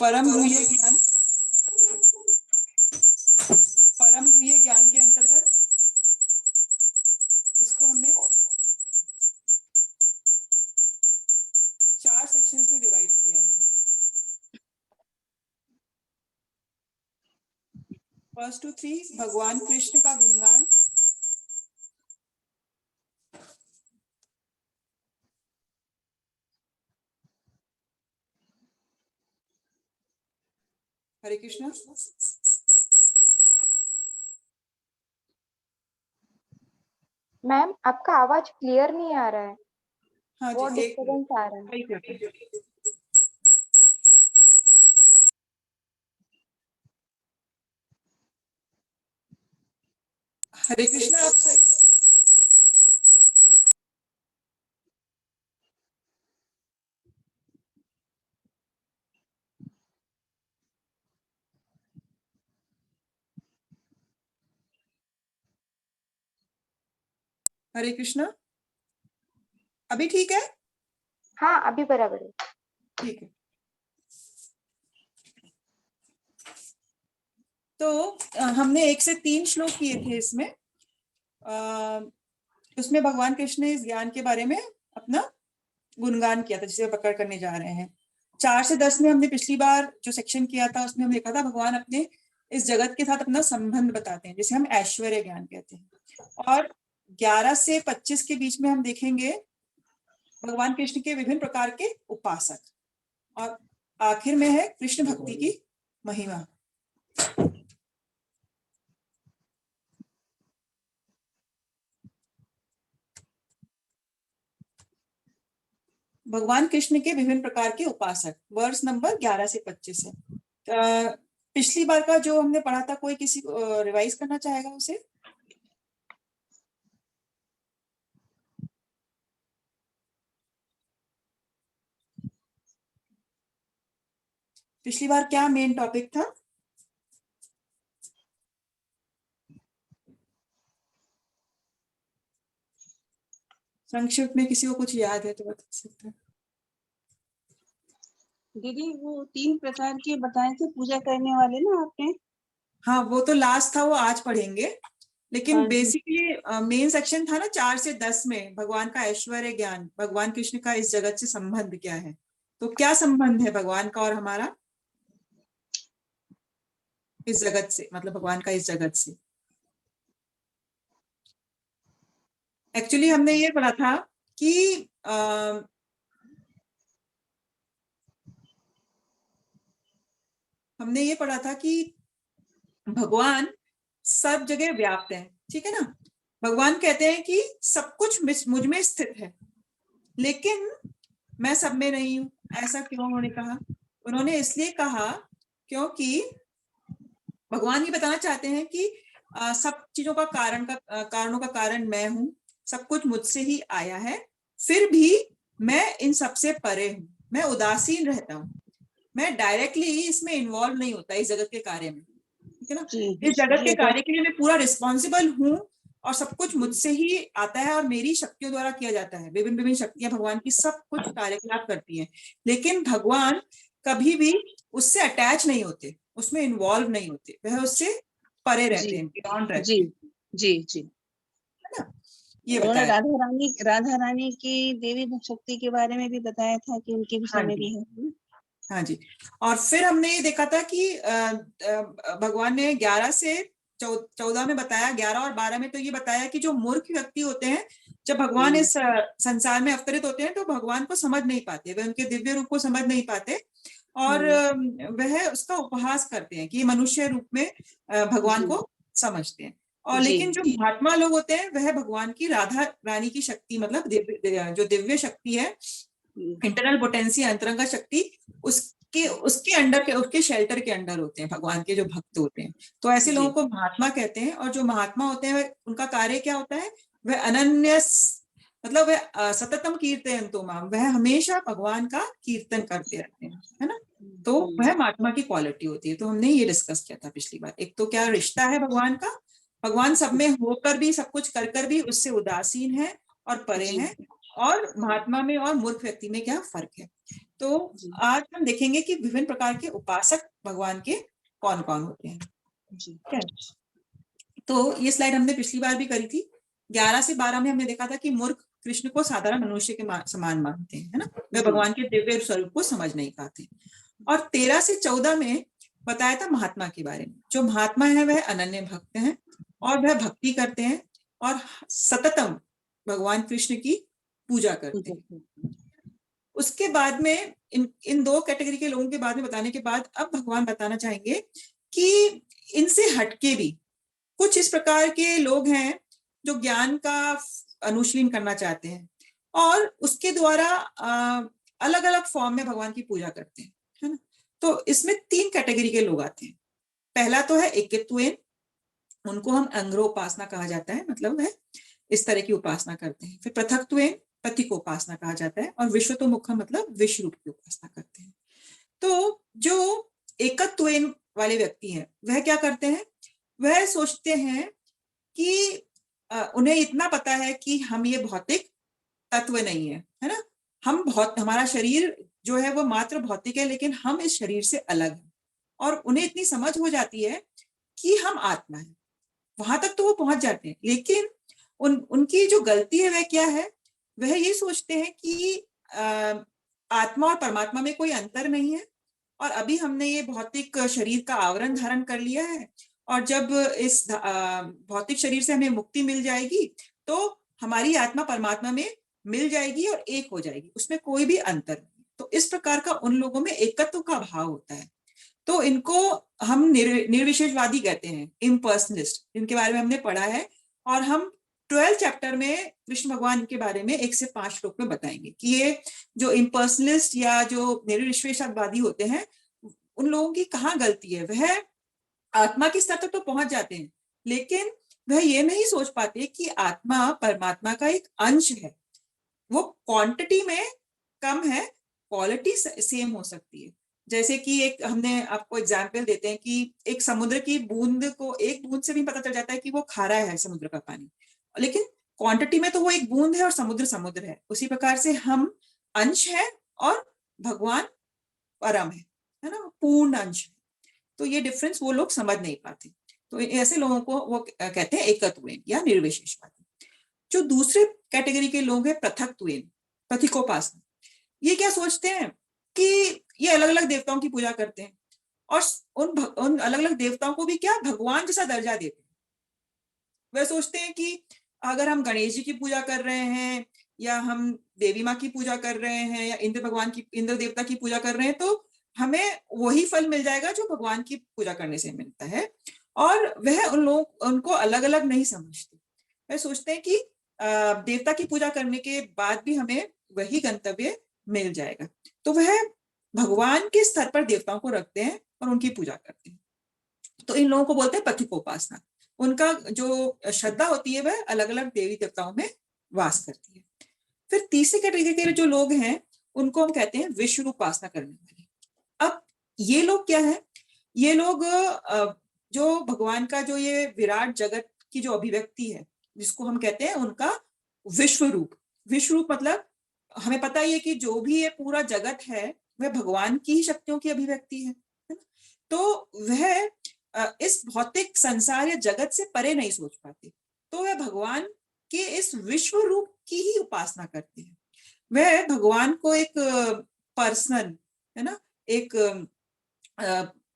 परम गुह्य ज्ञान, परम गुह्य ज्ञान के अंतर्गत इसको हमने 4 सेक्शंस में डिवाइड किया है। फर्स्ट टू 3 भगवान कृष्ण का गुणगान, हरे कृष्णा। मैम आपका आवाज क्लियर नहीं आ रहा है। हाँ बहुत जी, एक डिस्टर्बेंस आ रहा है। हरे कृष्णा। आप सही। हरे कृष्णा, अभी ठीक है? हाँ अभी बराबर है। ठीक है। तो हमने 1 से 3 श्लोक किए थे इसमें। उसमें भगवान कृष्ण ने इस ज्ञान के बारे में अपना गुणगान किया था, जिसे पकड़ करने जा रहे हैं। 4 से 10 में हमने पिछली बार जो सेक्शन किया था उसमें हमने देखा था भगवान अपने इस जगत के साथ अपना संबंध बताते हैं, जिसे हम ऐश्वर्य ज्ञान कहते हैं। और 11 से 25 के बीच में हम देखेंगे भगवान कृष्ण के विभिन्न प्रकार के उपासक, और आखिर में है कृष्ण भक्ति की महिमा। भगवान कृष्ण के विभिन्न प्रकार के उपासक, वर्ष नंबर 11 से 25 है। पिछली बार का जो हमने पढ़ा था, कोई किसी को रिवाइज करना चाहेगा उसे? पिछली बार क्या मेन टॉपिक था? संक्षिप्त में किसी को कुछ याद है तो बता सकते हैं। दीदी वो 3 प्रकार के बताए थे पूजा करने वाले ना आपने। हाँ वो तो लास्ट था, वो आज पढ़ेंगे। लेकिन हाँ जी। बेसिकली मेन सेक्शन था ना 4 से 10 में भगवान का ऐश्वर्य ज्ञान, भगवान कृष्ण का इस जगत से संबंध क्या है। तो क्या संबंध है भगवान का और हमारा इस जगत से, मतलब भगवान का इस जगत से? एक्चुअली हमने ये पढ़ा था कि हमने ये पढ़ा था कि भगवान सब जगह व्याप्त है, ठीक है ना। भगवान कहते हैं कि सब कुछ मुझ में स्थित है, लेकिन मैं सब में नहीं हूं। ऐसा क्यों उन्होंने कहा? उन्होंने इसलिए कहा क्योंकि भगवान ये बताना चाहते हैं कि सब चीजों का कारणों का कारण मैं हूं, सब कुछ मुझसे ही आया है, फिर भी मैं इन सबसे परे हूं, मैं उदासीन रहता हूं, मैं डायरेक्टली इसमें इन्वॉल्व नहीं होता इस जगत के कार्य में, ठीक है ना। इस जगत के कार्य के लिए मैं पूरा रिस्पॉन्सिबल हूँ और सब कुछ मुझसे ही आता है और मेरी शक्तियों द्वारा किया जाता है। विभिन्न विभिन्न शक्तियां भगवान की सब कुछ कार्यकलाप करती हैं, लेकिन भगवान कभी भी उससे अटैच नहीं होते, उसमें इन्वॉल्व नहीं होते, वह उससे परे रहते हैं, बियॉन्ड रहते जी हैं, जी जी। है ना। ये उन्होंने बताया। राधा रानी की देवी शक्ति के बारे में भी बताया था कि उनके विषय में भी है। हाँ जी। और फिर हमने ये देखा था कि भगवान ने 11 से 14 में बताया, 11 और 12 में तो ये बताया कि जो मूर्ख व्यक्ति होते हैं, जब भगवान इस संसार में अवतरित होते हैं तो भगवान को समझ नहीं पाते, वह उनके दिव्य रूप को समझ नहीं पाते, और वह उसका उपहास करते हैं कि मनुष्य रूप में भगवान को समझते हैं। और लेकिन जो महात्मा लोग होते हैं वह भगवान की राधा रानी की शक्ति, मतलब जो दिव्य शक्ति है, इंटरनल पोटेंसी, अंतरंगा शक्ति, उसके अंडर के, उसके शेल्टर के अंडर होते हैं भगवान के जो भक्त होते हैं। तो ऐसे लोगों को महात्मा कहते हैं। और जो महात्मा होते हैं उनका कार्य क्या होता है? वह अनन्य, मतलब वह सततम कीर्तयन्तो माम, वह हमेशा भगवान का कीर्तन करते रहते हैं, है ना। तो वह महात्मा की क्वालिटी होती है। तो हमने ये डिस्कस किया था पिछली बार। एक तो क्या रिश्ता है भगवान का, भगवान सब में होकर भी, सब कुछ कर भी उससे उदासीन है और परे हैं, और महात्मा में और मूर्ख व्यक्ति में क्या फर्क है। तो जी आज हम देखेंगे कि विभिन्न प्रकार के उपासक भगवान के कौन कौन होते हैं। जी ठीक है, तो ये स्लाइड हमने पिछली बार भी करी थी। 11 से 12 में हमने देखा था कि मूर्ख कृष्ण को साधारण मनुष्य के समान मानते हैं, है ना, वे जी भगवान के दिव्य स्वरूप को समझ नहीं पाते। और 13 से 14 में बताया था महात्मा के बारे में। जो महात्मा है वह अनन्य भक्त हैं और वह भक्ति करते हैं और सततम भगवान कृष्ण की पूजा करते हैं। उसके बाद में इन दो कैटेगरी के लोगों के बाद में बताने के बाद अब भगवान बताना चाहेंगे कि इनसे हटके भी कुछ इस प्रकार के लोग हैं जो ज्ञान का अनुशीलन करना चाहते हैं और उसके द्वारा अलग अलग फॉर्म में भगवान की पूजा करते हैं, है ना। तो इसमें 3 कैटेगरी के लोग आते हैं। पहला तो है एकत्वेन, उनको हम अंग्रोपासना कहा जाता है, मतलब है इस तरह की उपासना करते हैं। फिर पृथक्त्वेन, पथिकोपासना कहा जाता है, और विश्वतोमुखम मतलब विश्व रूप की उपासना करते हैं। तो जो एकत्वेन वाले व्यक्ति हैं वह क्या करते हैं, वह सोचते हैं कि उन्हें इतना पता है कि हम ये भौतिक तत्व नहीं है ना, हमारा शरीर जो है वो मात्र भौतिक है, लेकिन हम इस शरीर से अलग हैं। और उन्हें इतनी समझ हो जाती है कि हम आत्मा है, वहां तक तो वो पहुंच जाते हैं। लेकिन उनकी जो गलती है वह क्या है, वह ये सोचते हैं कि आत्मा और परमात्मा में कोई अंतर नहीं है, और अभी हमने ये भौतिक शरीर का आवरण धारण कर लिया है, और जब इस भौतिक शरीर से हमें मुक्ति मिल जाएगी तो हमारी आत्मा परमात्मा में मिल जाएगी और एक हो जाएगी, उसमें कोई भी अंतर नहीं। तो इस प्रकार का उन लोगों में एकत्व का भाव होता है। तो इनको हम निर्विशेषवादी कहते हैं, इम्पर्सनलिस्ट, इनके बारे में हमने पढ़ा है। और हम 12 चैप्टर में कृष्ण भगवान के बारे में 1 से 5 श्लोक में बताएंगे कि ये जो इम्पर्सनलिस्ट या जो निर्विशेषवादी होते हैं उन लोगों की कहाँ गलती है। वह आत्मा के स्तर तक तो पहुंच जाते हैं, लेकिन वह ये नहीं सोच पाते कि आत्मा परमात्मा का एक अंश है। वो क्वांटिटी में कम है, क्वालिटी सेम हो सकती है। जैसे कि एक हमने आपको एग्जाम्पल देते हैं कि एक समुद्र की बूंद को एक बूंद से भी पता चल जाता है कि वो खारा है समुद्र का पानी, लेकिन क्वांटिटी में तो वो एक बूंद है और समुद्र समुद्र है। उसी प्रकार से हम अंश है और भगवान परम है ना, पूर्ण अंश है। तो ये डिफरेंस वो लोग समझ नहीं पाते। तो ऐसे लोगों को वो कहते हैं एकत्वेन या निर्विशेषवादी। जो दूसरे कैटेगरी के लोग हैं पृथक्त्वेन, पथिकोपासना, ये क्या सोचते हैं कि ये अलग अलग देवताओं की पूजा करते हैं और उन अलग अलग देवताओं को भी क्या भगवान जैसा दर्जा देते हैं। वह सोचते हैं कि अगर हम गणेश जी की पूजा कर रहे हैं या हम देवी माँ की पूजा कर रहे हैं या इंद्र देवता की पूजा कर रहे हैं, तो हमें वही फल मिल जाएगा जो भगवान की पूजा करने से मिलता है। और वह उनको अलग अलग नहीं समझते। वह सोचते हैं कि देवता की पूजा करने के बाद भी हमें वही गंतव्य मिल जाएगा। तो वह भगवान के स्तर पर देवताओं को रखते हैं और उनकी पूजा करते हैं। तो इन लोगों को बोलते हैं पथिकोपासना। उनका जो श्रद्धा होती है वह अलग अलग देवी देवताओं में वास करती है। फिर तीसरे कैटेगरी के जो लोग हैं उनको हम कहते हैं विश्व रूप उपासना करने वाले। अब ये लोग क्या है, ये लोग जो भगवान का जो ये विराट जगत की जो अभिव्यक्ति है जिसको हम कहते हैं उनका विश्व रूप। विश्व रूप मतलब हमें पता ही है कि जो भी ये पूरा जगत है वह भगवान की ही शक्तियों की अभिव्यक्ति है ना? तो वह इस भौतिक संसार या जगत से परे नहीं सोच पाते, तो वह भगवान के इस विश्व रूप की ही उपासना करते हैं। वह भगवान को एक पर्सन, है ना, एक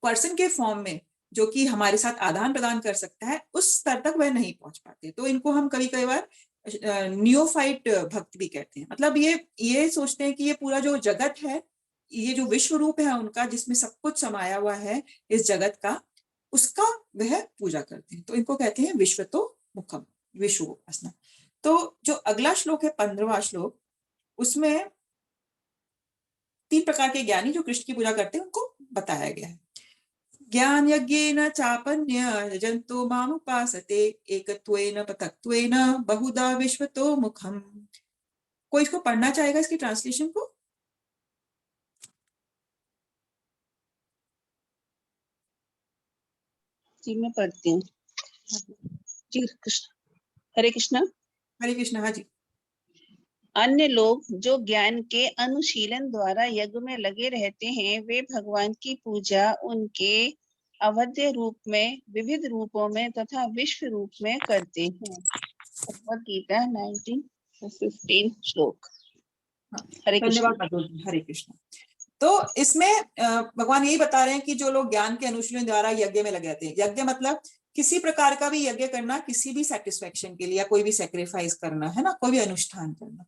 पर्सन के फॉर्म में जो कि हमारे साथ आदान प्रदान कर सकता है, उस स्तर तक वह नहीं पहुंच पाते। तो इनको हम कभी कई बार नियोफाइट भक्त भी कहते हैं। मतलब ये सोचते हैं कि ये पूरा जो जगत है, ये जो विश्व रूप है उनका जिसमें सब कुछ समाया हुआ है इस जगत का, उसका वह पूजा करते हैं। तो इनको कहते हैं विश्वतो मुखम, विश्व उपासना। तो जो अगला श्लोक है 15वां श्लोक, उसमें 3 प्रकार के ज्ञानी जो कृष्ण की पूजा करते हैं उनको बताया गया है। ज्ञान यज्ञेन चापन्य जंतो मामुपासते एकत्वेन पृथक्त्वेन बहुधा विश्वतो मुखम। कोई इसको पढ़ना चाहेगा, इसकी ट्रांसलेशन को? जी मैं पढ़ती हूँ। जी कृष्ण, हरे कृष्णा। हरे कृष्ण। हाँ जी। अन्य लोग जो ज्ञान के अनुशीलन द्वारा यज्ञ में लगे रहते हैं, वे भगवान की पूजा उनके अवध्य रूप में, विविध रूपों में तथा विश्व रूप में करते हैं। भगवद गीता 19:15 श्लोक। हरे कृष्ण। धन्यवाद मधुर जी, हरे कृष्ण। तो इसमें भगवान यही बता रहे हैं कि जो लोग ज्ञान के अनुशीलन द्वारा यज्ञ में लगे रहते हैं, यज्ञ मतलब किसी प्रकार का भी यज्ञ करना, किसी भी सेटिस्फेक्शन के लिए, या कोई भी सेक्रीफाइस करना, है ना, कोई भी अनुष्ठान करना।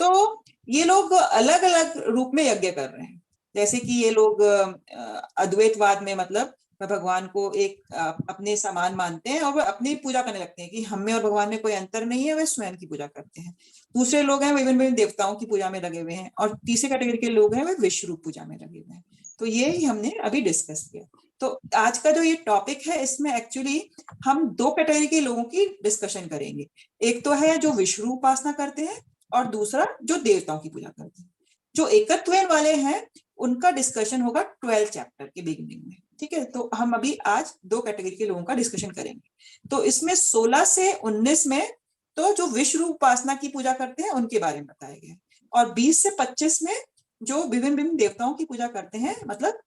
तो ये लोग अलग अलग रूप में यज्ञ कर रहे हैं। जैसे कि ये लोग अद्वैतवाद में मतलब भगवान को एक अपने समान मानते हैं और वो अपनी पूजा करने लगते हैं कि हम में और भगवान में कोई अंतर नहीं है, वे स्वयं की पूजा करते हैं। दूसरे लोग हैं विभिन्न विभिन्न देवताओं की पूजा में लगे हुए हैं, और तीसरे कैटेगरी के लोग हैं वे विश्व रूप पूजा में लगे हुए हैं। तो ये ही हमने अभी डिस्कस किया। तो आज का जो ये टॉपिक है, इसमें एक्चुअली हम दो कैटेगरी के लोगों की डिस्कशन करेंगे। एक तो है जो विश्व रूप उपासना करते हैं, और दूसरा जो देवताओं की पूजा करते हैं। जो एकत्व वाले हैं उनका डिस्कशन होगा 12th चैप्टर के बिगिनिंग में। ठीक है, तो हम अभी आज दो कैटेगरी के लोगों का डिस्कशन करेंगे। तो इसमें 16 से 19 में तो जो विश्व रूप उपासना की पूजा करते हैं उनके बारे में बताया गया, और 20 से 25 में जो विभिन्न विभिन्न देवताओं की पूजा करते हैं, मतलब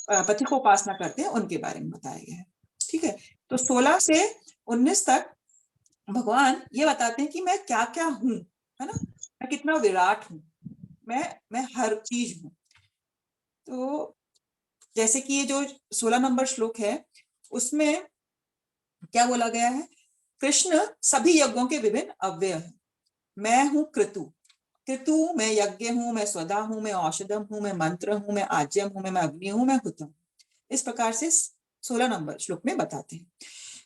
पथिक उपासना करते हैं, उनके बारे में बताया गया है। ठीक है, तो 16 से 19 तक भगवान ये बताते हैं कि मैं क्या क्या हूं, है ना, मैं कितना विराट हूं, मैं हर चीज हूं। तो जैसे कि ये जो 16 नंबर श्लोक है, उसमें क्या बोला गया है? कृष्ण सभी यज्ञों के विभिन्न अव्यय हैं। मैं हूं कृतु, मैं यज्ञ हूं, मैं स्वधा हूं, मैं औषधम हूं, मैं मंत्र हूं, मैं आज्यम हूं, मैं अग्नि हूं, मैं हुतम। इस प्रकार से 16 नंबर श्लोक में बताते हैं।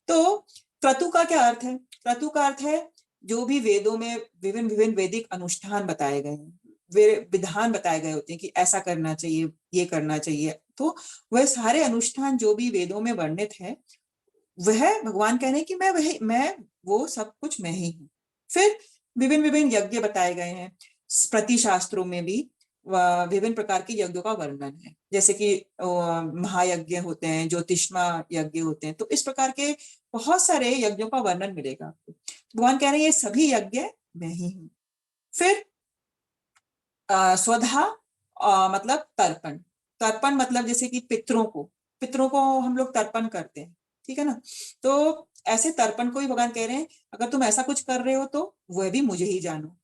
तो क्रतु का क्या अर्थ है? क्रतु का अर्थ है जो भी वेदों में विभिन्न विभिन्न वैदिक अनुष्ठान बताए गए हैं, वे विधान बताए गए होते हैं कि ऐसा करना चाहिए, ये करना चाहिए। तो वह सारे अनुष्ठान जो भी वेदों में वर्णित है, वह भगवान कह रहे हैं कि मैं वो सब कुछ मैं ही हूँ। फिर विभिन्न विभिन्न यज्ञ बताए गए हैं। स्मृति शास्त्रों में भी विभिन्न प्रकार के यज्ञों का वर्णन है, जैसे कि महायज्ञ होते हैं, ज्योतिष्मा यज्ञ होते हैं। तो इस प्रकार के बहुत सारे यज्ञों का वर्णन मिलेगा आपको। भगवान कह रहे हैं ये सभी यज्ञ मैं ही हूँ। फिर स्वधा मतलब तर्पण। तर्पण मतलब जैसे कि पितरों को हम लोग तर्पण करते हैं, ठीक है ना। तो ऐसे तर्पण को ही भगवान कह रहे हैं अगर तुम ऐसा कुछ कर रहे हो तो वह भी मुझे ही जानो।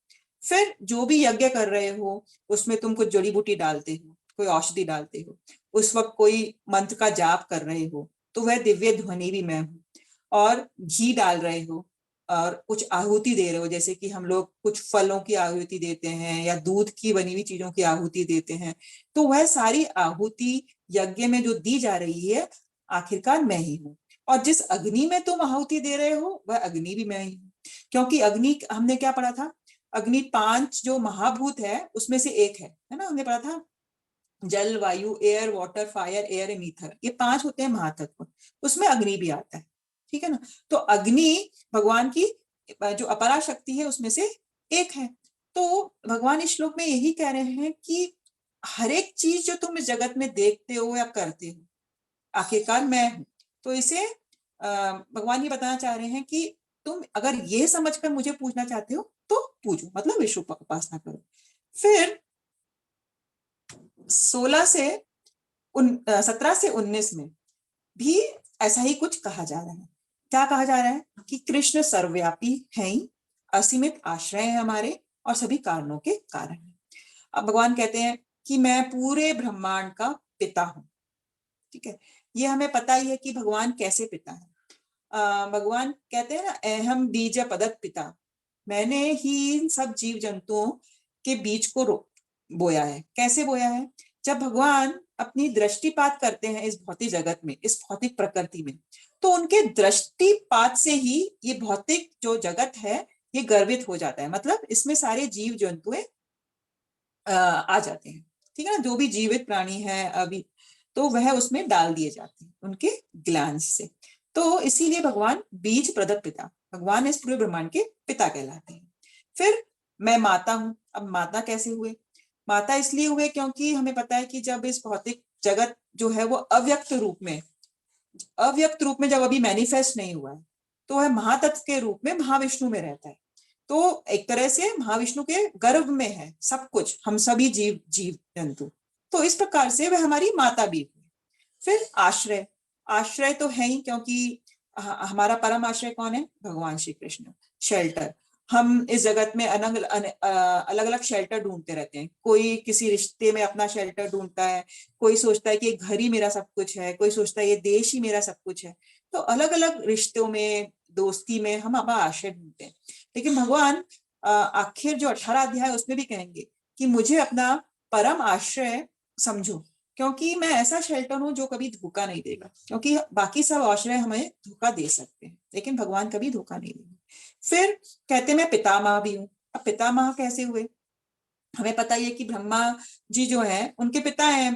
फिर जो भी यज्ञ कर रहे हो उसमें तुम कुछ जड़ी बूटी डालते हो, कोई औषधि डालते हो, उस वक्त कोई मंत्र का जाप कर रहे हो तो वह दिव्य ध्वनि भी मैं हूँ। और घी डाल रहे हो और कुछ आहुति दे रहे हो, जैसे कि हम लोग कुछ फलों की आहुति देते हैं या दूध की बनी हुई चीजों की आहुति देते हैं, तो वह सारी आहुति यज्ञ में जो दी जा रही है आखिरकार मैं ही हूँ। और जिस अग्नि में तुम आहुति दे रहे हो वह अग्नि भी मैं ही हूँ, क्योंकि अग्नि हमने क्या पढ़ा था? अग्नि 5 जो महाभूत है उसमें से एक है ना, हमने पढ़ा था। जल, वायु, air, water, fire, air and ether, ये 5 होते हैं महातत्व, उसमें अग्नि भी आता है। ठीक है ना। तो अग्नि भगवान की जो अपरा शक्ति है उसमें से एक है। तो भगवान इस श्लोक में यही कह रहे हैं कि हर एक चीज जो तुम इस जगत में देखते हो या करते हो आखिरकार मैं हूं। तो इसे भगवान ये बताना चाह रहे हैं कि तुम अगर ये समझकर मुझे पूजना चाहते हो तो पूजो, मतलब विश्व उपासना करो। फिर 17 से 19 में भी ऐसा ही कुछ कहा जा रहा है। क्या कहा जा रहा है? कि कृष्ण सर्वव्यापी है ही, असीमित आश्रय है हमारे और सभी कारणों के कारण है। अब भगवान कहते हैं कि मैं पूरे ब्रह्मांड का पिता हूं। ठीक है, ये हमें पता ही है कि भगवान कैसे पिता है। भगवान कहते हैं ना, अहम बीज पदत पिता, मैंने ही इन सब जीव जंतुओं के बीज को बोया है। कैसे बोया है? जब भगवान अपनी दृष्टिपात करते हैं इस भौतिक जगत में, इस भौतिक प्रकृति में, तो उनके दृष्टिपात से ही ये भौतिक जो जगत है ये गर्वित हो जाता है, मतलब इसमें सारे जीव जंतु आ जाते हैं। ठीक है ना, जो भी जीवित प्राणी है अभी, तो वह उसमें डाल दिए जाते हैं उनके ग्लैंस से। तो इसीलिए भगवान बीज प्रदत्त पिता, भगवान इस पूरे ब्रह्मांड के पिता कहलाते हैं। फिर मैं माता हूं। अब माता कैसे हुए? माता इसलिए हुए क्योंकि हमें पता है कि जब इस भौतिक जगत जो है वो अव्यक्त रूप में जब अभी मैनिफेस्ट नहीं हुआ है, तो वह महातत्व के रूप में महाविष्णु में रहता है। तो एक तरह से महाविष्णु के गर्भ में है सब कुछ, हम सभी जीव जंतु। तो इस प्रकार से वह हमारी माता भी हुई। फिर आश्रय, आश्रय तो है ही, क्योंकि हमारा परम आश्रय कौन है? भगवान श्री कृष्ण। शेल्टर, हम इस जगत में अलग अलग शेल्टर ढूंढते रहते हैं। कोई किसी रिश्ते में अपना शेल्टर ढूंढता है, कोई सोचता है कि घर ही मेरा सब कुछ है, कोई सोचता है ये देश ही मेरा सब कुछ है। तो अलग अलग रिश्तों में, दोस्ती में हम अपना आश्रय ढूंढते हैं। लेकिन भगवान आखिर जो 18 अध्याय उसमें भी कहेंगे कि मुझे अपना परम आश्रय समझो, क्योंकि मैं ऐसा शेल्टर हूं जो कभी धोखा नहीं देगा। क्योंकि बाकी सब आश्रय हमें धोखा दे सकते हैं, लेकिन भगवान कभी धोखा नहीं देंगे। फिर कहते मैं पितामह भी हूँ। अब पितामह कैसे हुए? हमें पता ही है कि ब्रह्मा जी जो है उनके पिता हैं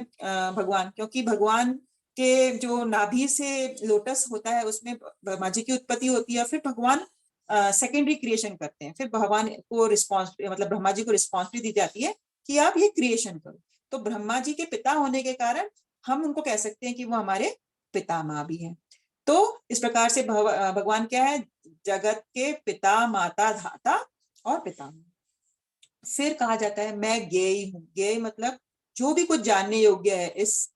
भगवान, क्योंकि भगवान के जो नाभि से लोटस होता है उसमें ब्रह्मा जी की उत्पत्ति होती है। फिर भगवान सेकेंडरी क्रिएशन करते हैं। फिर भगवान को रिस्पॉन्स, मतलब ब्रह्मा जी को रिस्पॉन्सिबिलिटी दी जाती है कि आप ये क्रिएशन करो। तो ब्रह्मा जी के पिता होने के कारण हम उनको कह सकते हैं कि वो हमारे पितामह भी हैं। तो इस प्रकार से भगवान क्या है? जगत के पिता, माता, धाता और पितामह। फिर कहा जाता है मैं ज्ञेय हूँ। ज्ञेय मतलब जो भी कुछ जानने योग्य है इस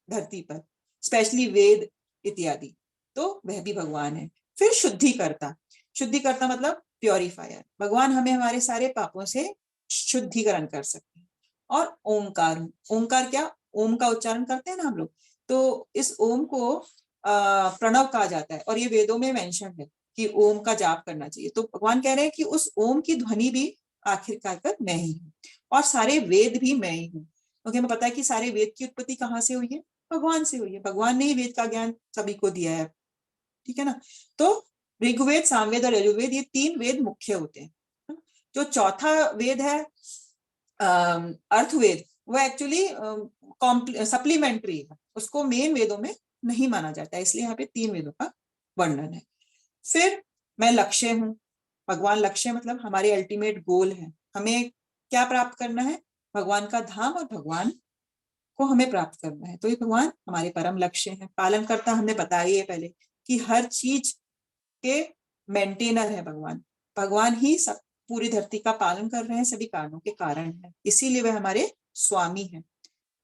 धरती पर, स्पेशली वेद इत्यादि, तो वह भी भगवान है। फिर शुद्धिकर्ता, शुद्धिकर्ता मतलब प्योरीफायर। भगवान हमें हमारे सारे पापों से शुद्धिकरण कर सकते हैं। और ओंकार, ओंकार क्या? ओम का उच्चारण करते हैं ना हम लोग, तो इस ओम को प्रणव कहा जाता है, और ये वेदों में मेंशन है कि ओम का जाप करना चाहिए। तो भगवान कह रहे हैं कि उस ओम की ध्वनि भी आखिरकार मैं ही हूँ, और सारे वेद भी मैं ही हूँ। क्योंकि हमें पता है कि सारे वेद की उत्पत्ति कहाँ से हुई है? भगवान से हुई है। भगवान ने ही वेद का ज्ञान सभी को दिया है, ठीक है ना। तो ऋग्वेद, सामवेद और यजुर्वेद, ये 3 वेद मुख्य होते हैं। जो चौथा वेद है अर्थवेद, वो एक्चुअली सप्लीमेंट्री है, उसको मेन वेदों में नहीं माना जाता है, इसलिए यहाँ पे 3 वेदों का वर्णन है। फिर मैं लक्ष्य हूँ। भगवान लक्ष्य मतलब हमारे अल्टीमेट गोल है। हमें क्या प्राप्त करना है? भगवान का धाम और भगवान को हमें प्राप्त करना है। तो ये भगवान हमारे परम लक्ष्य हैं। पालन करता हमने बताया है पहले कि हर चीज के मेंटेनर है भगवान। भगवान ही सब पूरी धरती का पालन कर रहे हैं, सभी कारणों के कारण है, इसीलिए वह हमारे स्वामी हैं।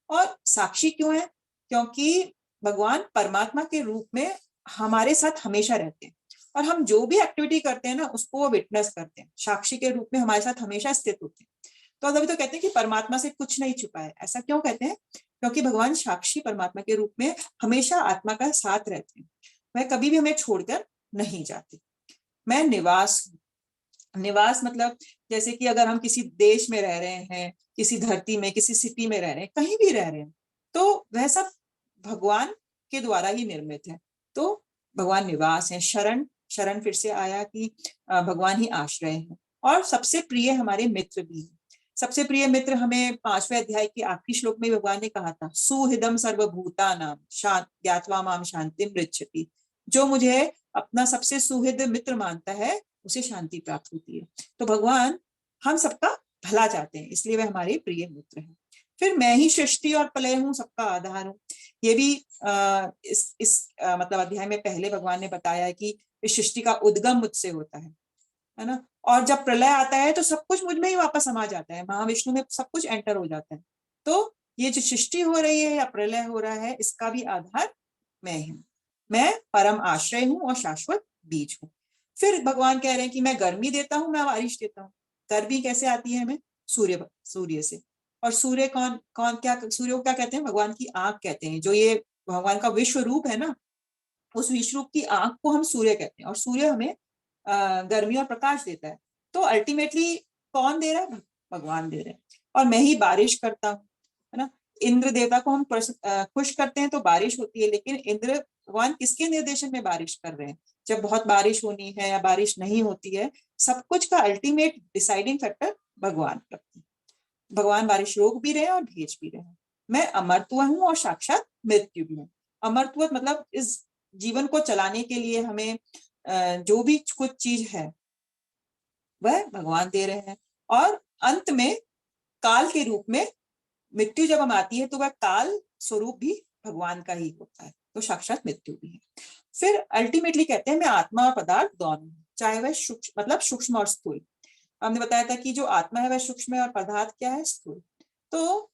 और साक्षी क्यों है? क्योंकि भगवान परमात्मा के रूप में हमारे साथ हमेशा रहते हैं, और हम जो भी एक्टिविटी करते हैं ना उसको वो विटनेस करते हैं, साक्षी के रूप में हमारे साथ हमेशा स्थित होते हैं। तो अभी तो कहते हैं कि परमात्मा से कुछ नहीं छुपा है। ऐसा क्यों कहते हैं? क्योंकि भगवान साक्षी परमात्मा के रूप में हमेशा आत्मा का साथ रहते हैं, वह कभी भी हमें छोड़कर नहीं जाते। मैं निवास हूँ। निवास मतलब जैसे कि अगर हम किसी देश में रह रहे हैं, किसी धरती में, किसी सिटी में रह रहे हैं, कहीं भी रह रहे हैं, तो वह सब भगवान के द्वारा ही निर्मित है। तो भगवान निवास है। शरण, शरण फिर से आया कि भगवान ही आश्रय है। और सबसे प्रिय हमारे मित्र भी है। सबसे प्रिय मित्र हमें 5वें अध्याय के आखिरी श्लोक में भगवान ने कहा था, सुहृदम सर्वभूतानां ज्ञात्वा माम शांतिम पृच्छति। जो मुझे अपना सबसे सुहृद मित्र मानता है उसे शांति प्राप्त होती है। तो भगवान हम सबका भला चाहते हैं, इसलिए वे हमारे प्रिय मित्र हैं। फिर मैं ही सृष्टि और प्रलय हूँ, सबका आधार हूँ। ये भी इस मतलब अध्याय में पहले भगवान ने बताया कि इस सृष्टि का उद्गम मुझसे होता है ना। और जब प्रलय आता है तो सब कुछ मुझ में ही वापस समा जाता है, महाविष्णु में सब कुछ एंटर हो जाता है। तो ये जो सृष्टि हो रही है या प्रलय हो रहा है, इसका भी आधार मैं हूँ। मैं परम आश्रय हूँ और शाश्वत बीज हूँ। फिर भगवान कह रहे हैं कि मैं गर्मी देता हूँ, मैं बारिश देता हूँ। गर्मी कैसे आती है हमें? सूर्य से। और सूर्य कौन कौन क्या, सूर्य को क्या कहते हैं? भगवान की आंख कहते हैं। जो ये भगवान का विश्व रूप है ना, उस विश्व रूप की आंख को हम सूर्य कहते हैं। और सूर्य हमें गर्मी और प्रकाश देता है। तो अल्टीमेटली कौन दे रहा है? भगवान दे रहे हैं। और मैं ही बारिश करता हूँ, है ना। इंद्र देवता को हम खुश करते हैं तो बारिश होती है, लेकिन इंद्र भगवान किसके निर्देशन में बारिश कर रहे हैं? जब बहुत बारिश होनी है या बारिश नहीं होती है, सब कुछ का अल्टीमेट डिसाइडिंग फैक्टर भगवान रखते हैं। भगवान बारिश रोक भी रहे हैं और भेज भी रहे हैं। मैं अमरत्व हूँ और साक्षात मृत्यु भी हूँ। अमरत्व मतलब इस जीवन को चलाने के लिए हमें जो भी कुछ चीज है वह भगवान दे रहे हैं। और अंत में काल के रूप में मृत्यु जब हम आती है तो वह काल स्वरूप भी भगवान का ही होता है, तो साक्षात मृत्यु भी है। फिर अल्टीमेटली कहते हैं मैं आत्मा और पदार्थ दोनों, चाहे वह सूक्ष्म मतलब सूक्ष्म और स्थूल। हमने बताया था कि जो आत्मा है वह सूक्ष्म है और पदार्थ क्या है, स्थूल। तो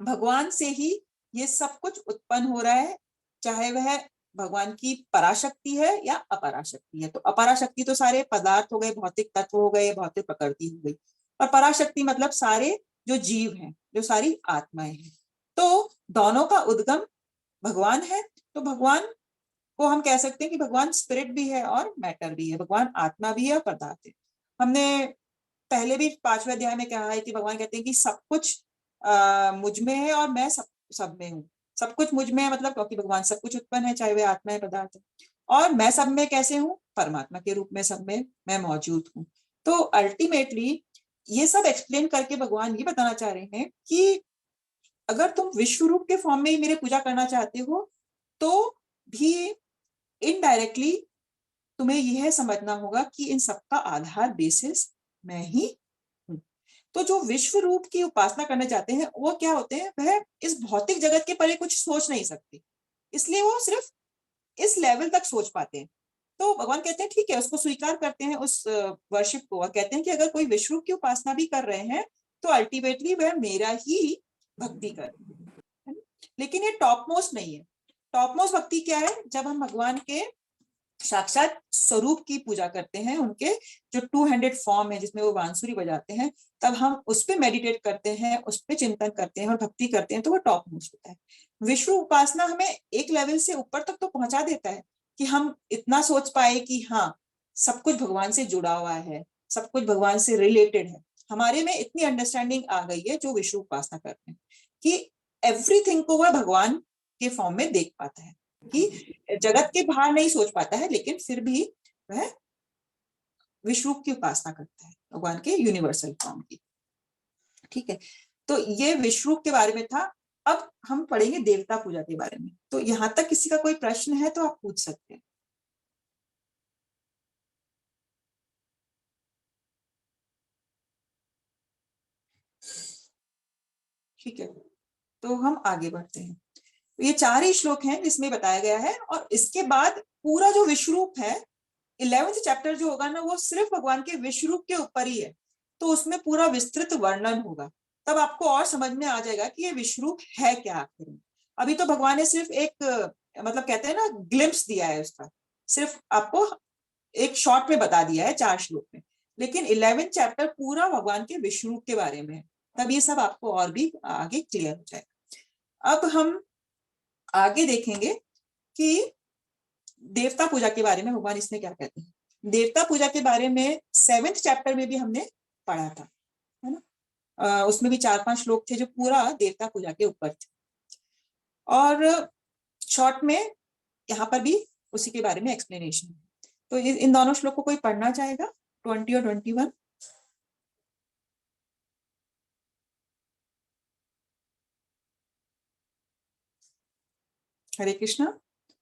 भगवान से ही ये सब कुछ उत्पन्न हो रहा है, चाहे वह भगवान की पराशक्ति है या अपराशक्ति है। तो अपराशक्ति तो सारे पदार्थ हो गए, भौतिक तत्व हो गए, भौतिक प्रकृति हो गई, और पराशक्ति मतलब सारे जो जीव हैं, जो सारी आत्माएं हैं। तो दोनों का उद्गम भगवान है। तो भगवान को हम कह सकते हैं कि भगवान स्पिरिट भी है और मैटर भी है, भगवान आत्मा भी है और पदार्थ है। हमने पहले भी 5वें अध्याय में कहा है कि भगवान कहते हैं कि सब कुछ मुझ में है और मैं सब में हूँ। सब कुछ मुझ में है मतलब क्योंकि भगवान सब कुछ उत्पन्न है, चाहे वह आत्मा है, पदार्थ है। और मैं सब में कैसे हूँ, परमात्मा के रूप में सब में मैं मौजूद हूँ। तो अल्टीमेटली ये सब एक्सप्लेन करके भगवान ये बताना चाह रहे हैं कि अगर तुम विश्व रूप के फॉर्म में ही मेरे पूजा करना चाहते हो तो भी इनडायरेक्टली तुम्हें यह समझना होगा कि इन सबका आधार बेसिस मैं ही हूँ। तो जो विश्व रूप की उपासना करना चाहते हैं वो क्या होते हैं, वह इस भौतिक जगत के परे कुछ सोच नहीं सकते, इसलिए वो सिर्फ इस लेवल तक सोच पाते हैं। तो भगवान कहते हैं ठीक है, उसको स्वीकार करते हैं उस वर्शिप को, और कहते हैं कि अगर कोई विश्व रूप की उपासना भी कर रहे हैं तो अल्टीमेटली वह मेरा ही भक्ति कर रहे हैं। लेकिन ये टॉप मोस्ट नहीं है। टॉप मोस्ट भक्ति क्या है, जब हम भगवान के साक्षात स्वरूप की पूजा करते हैं, उनके जो 200 फॉर्म है जिसमें वो बांसुरी बजाते हैं, तब हम उस पर मेडिटेट करते हैं, उस पर चिंतन करते हैं और भक्ति करते हैं, तो वो टॉप मोस्ट होता है। विश्व उपासना हमें एक लेवल से ऊपर तक तो पहुंचा देता है कि हम इतना सोच पाए कि हाँ सब कुछ भगवान से जुड़ा हुआ है, सब कुछ भगवान से रिलेटेड है। हमारे में इतनी अंडरस्टैंडिंग आ गई है जो विश्व उपासना करते हैं कि एवरीथिंग को वह भगवान के फॉर्म में देख पाता है, कि जगत के बाहर नहीं सोच पाता है, लेकिन फिर भी वह विश्व रूप की उपासना करता है, भगवान के यूनिवर्सल फॉर्म की। ठीक है, तो ये विश्व रूप के बारे में था। अब हम पढ़ेंगे देवता पूजा के बारे में। तो यहाँ तक किसी का कोई प्रश्न है तो आप पूछ सकते हैं। ठीक है, तो हम आगे बढ़ते हैं। तो ये 4 ही श्लोक हैं जिसमें बताया गया है, और इसके बाद पूरा जो विश्व रूप है 11th चैप्टर जो होगा ना, वो सिर्फ भगवान के विश्व रूप के ऊपर ही है। तो उसमें पूरा विस्तृत वर्णन होगा, तब आपको और समझ में आ जाएगा कि ये विश्व रूप है क्या आखिर में। अभी तो भगवान ने सिर्फ एक मतलब कहते हैं ना ग्लिम्प्स दिया है उसका, सिर्फ आपको एक शॉर्ट में बता दिया है 4 श्लोक में। लेकिन 11th चैप्टर पूरा भगवान के विश्व रूप के बारे में है, तब ये सब आपको और भी आगे क्लियर हो जाएगा। अब हम आगे देखेंगे कि देवता पूजा के बारे में भगवान इसमें क्या कहते हैं। देवता पूजा के बारे में 7th चैप्टर में भी हमने पढ़ा था, है ना। उसमें भी 4-5 श्लोक थे जो पूरा देवता पूजा के ऊपर थे, और शॉर्ट में यहाँ पर भी उसी के बारे में एक्सप्लेनेशन है। तो इन दोनों श्लोक को कोई पढ़ना चाहेगा, 20 और 21? हरे कृष्णा।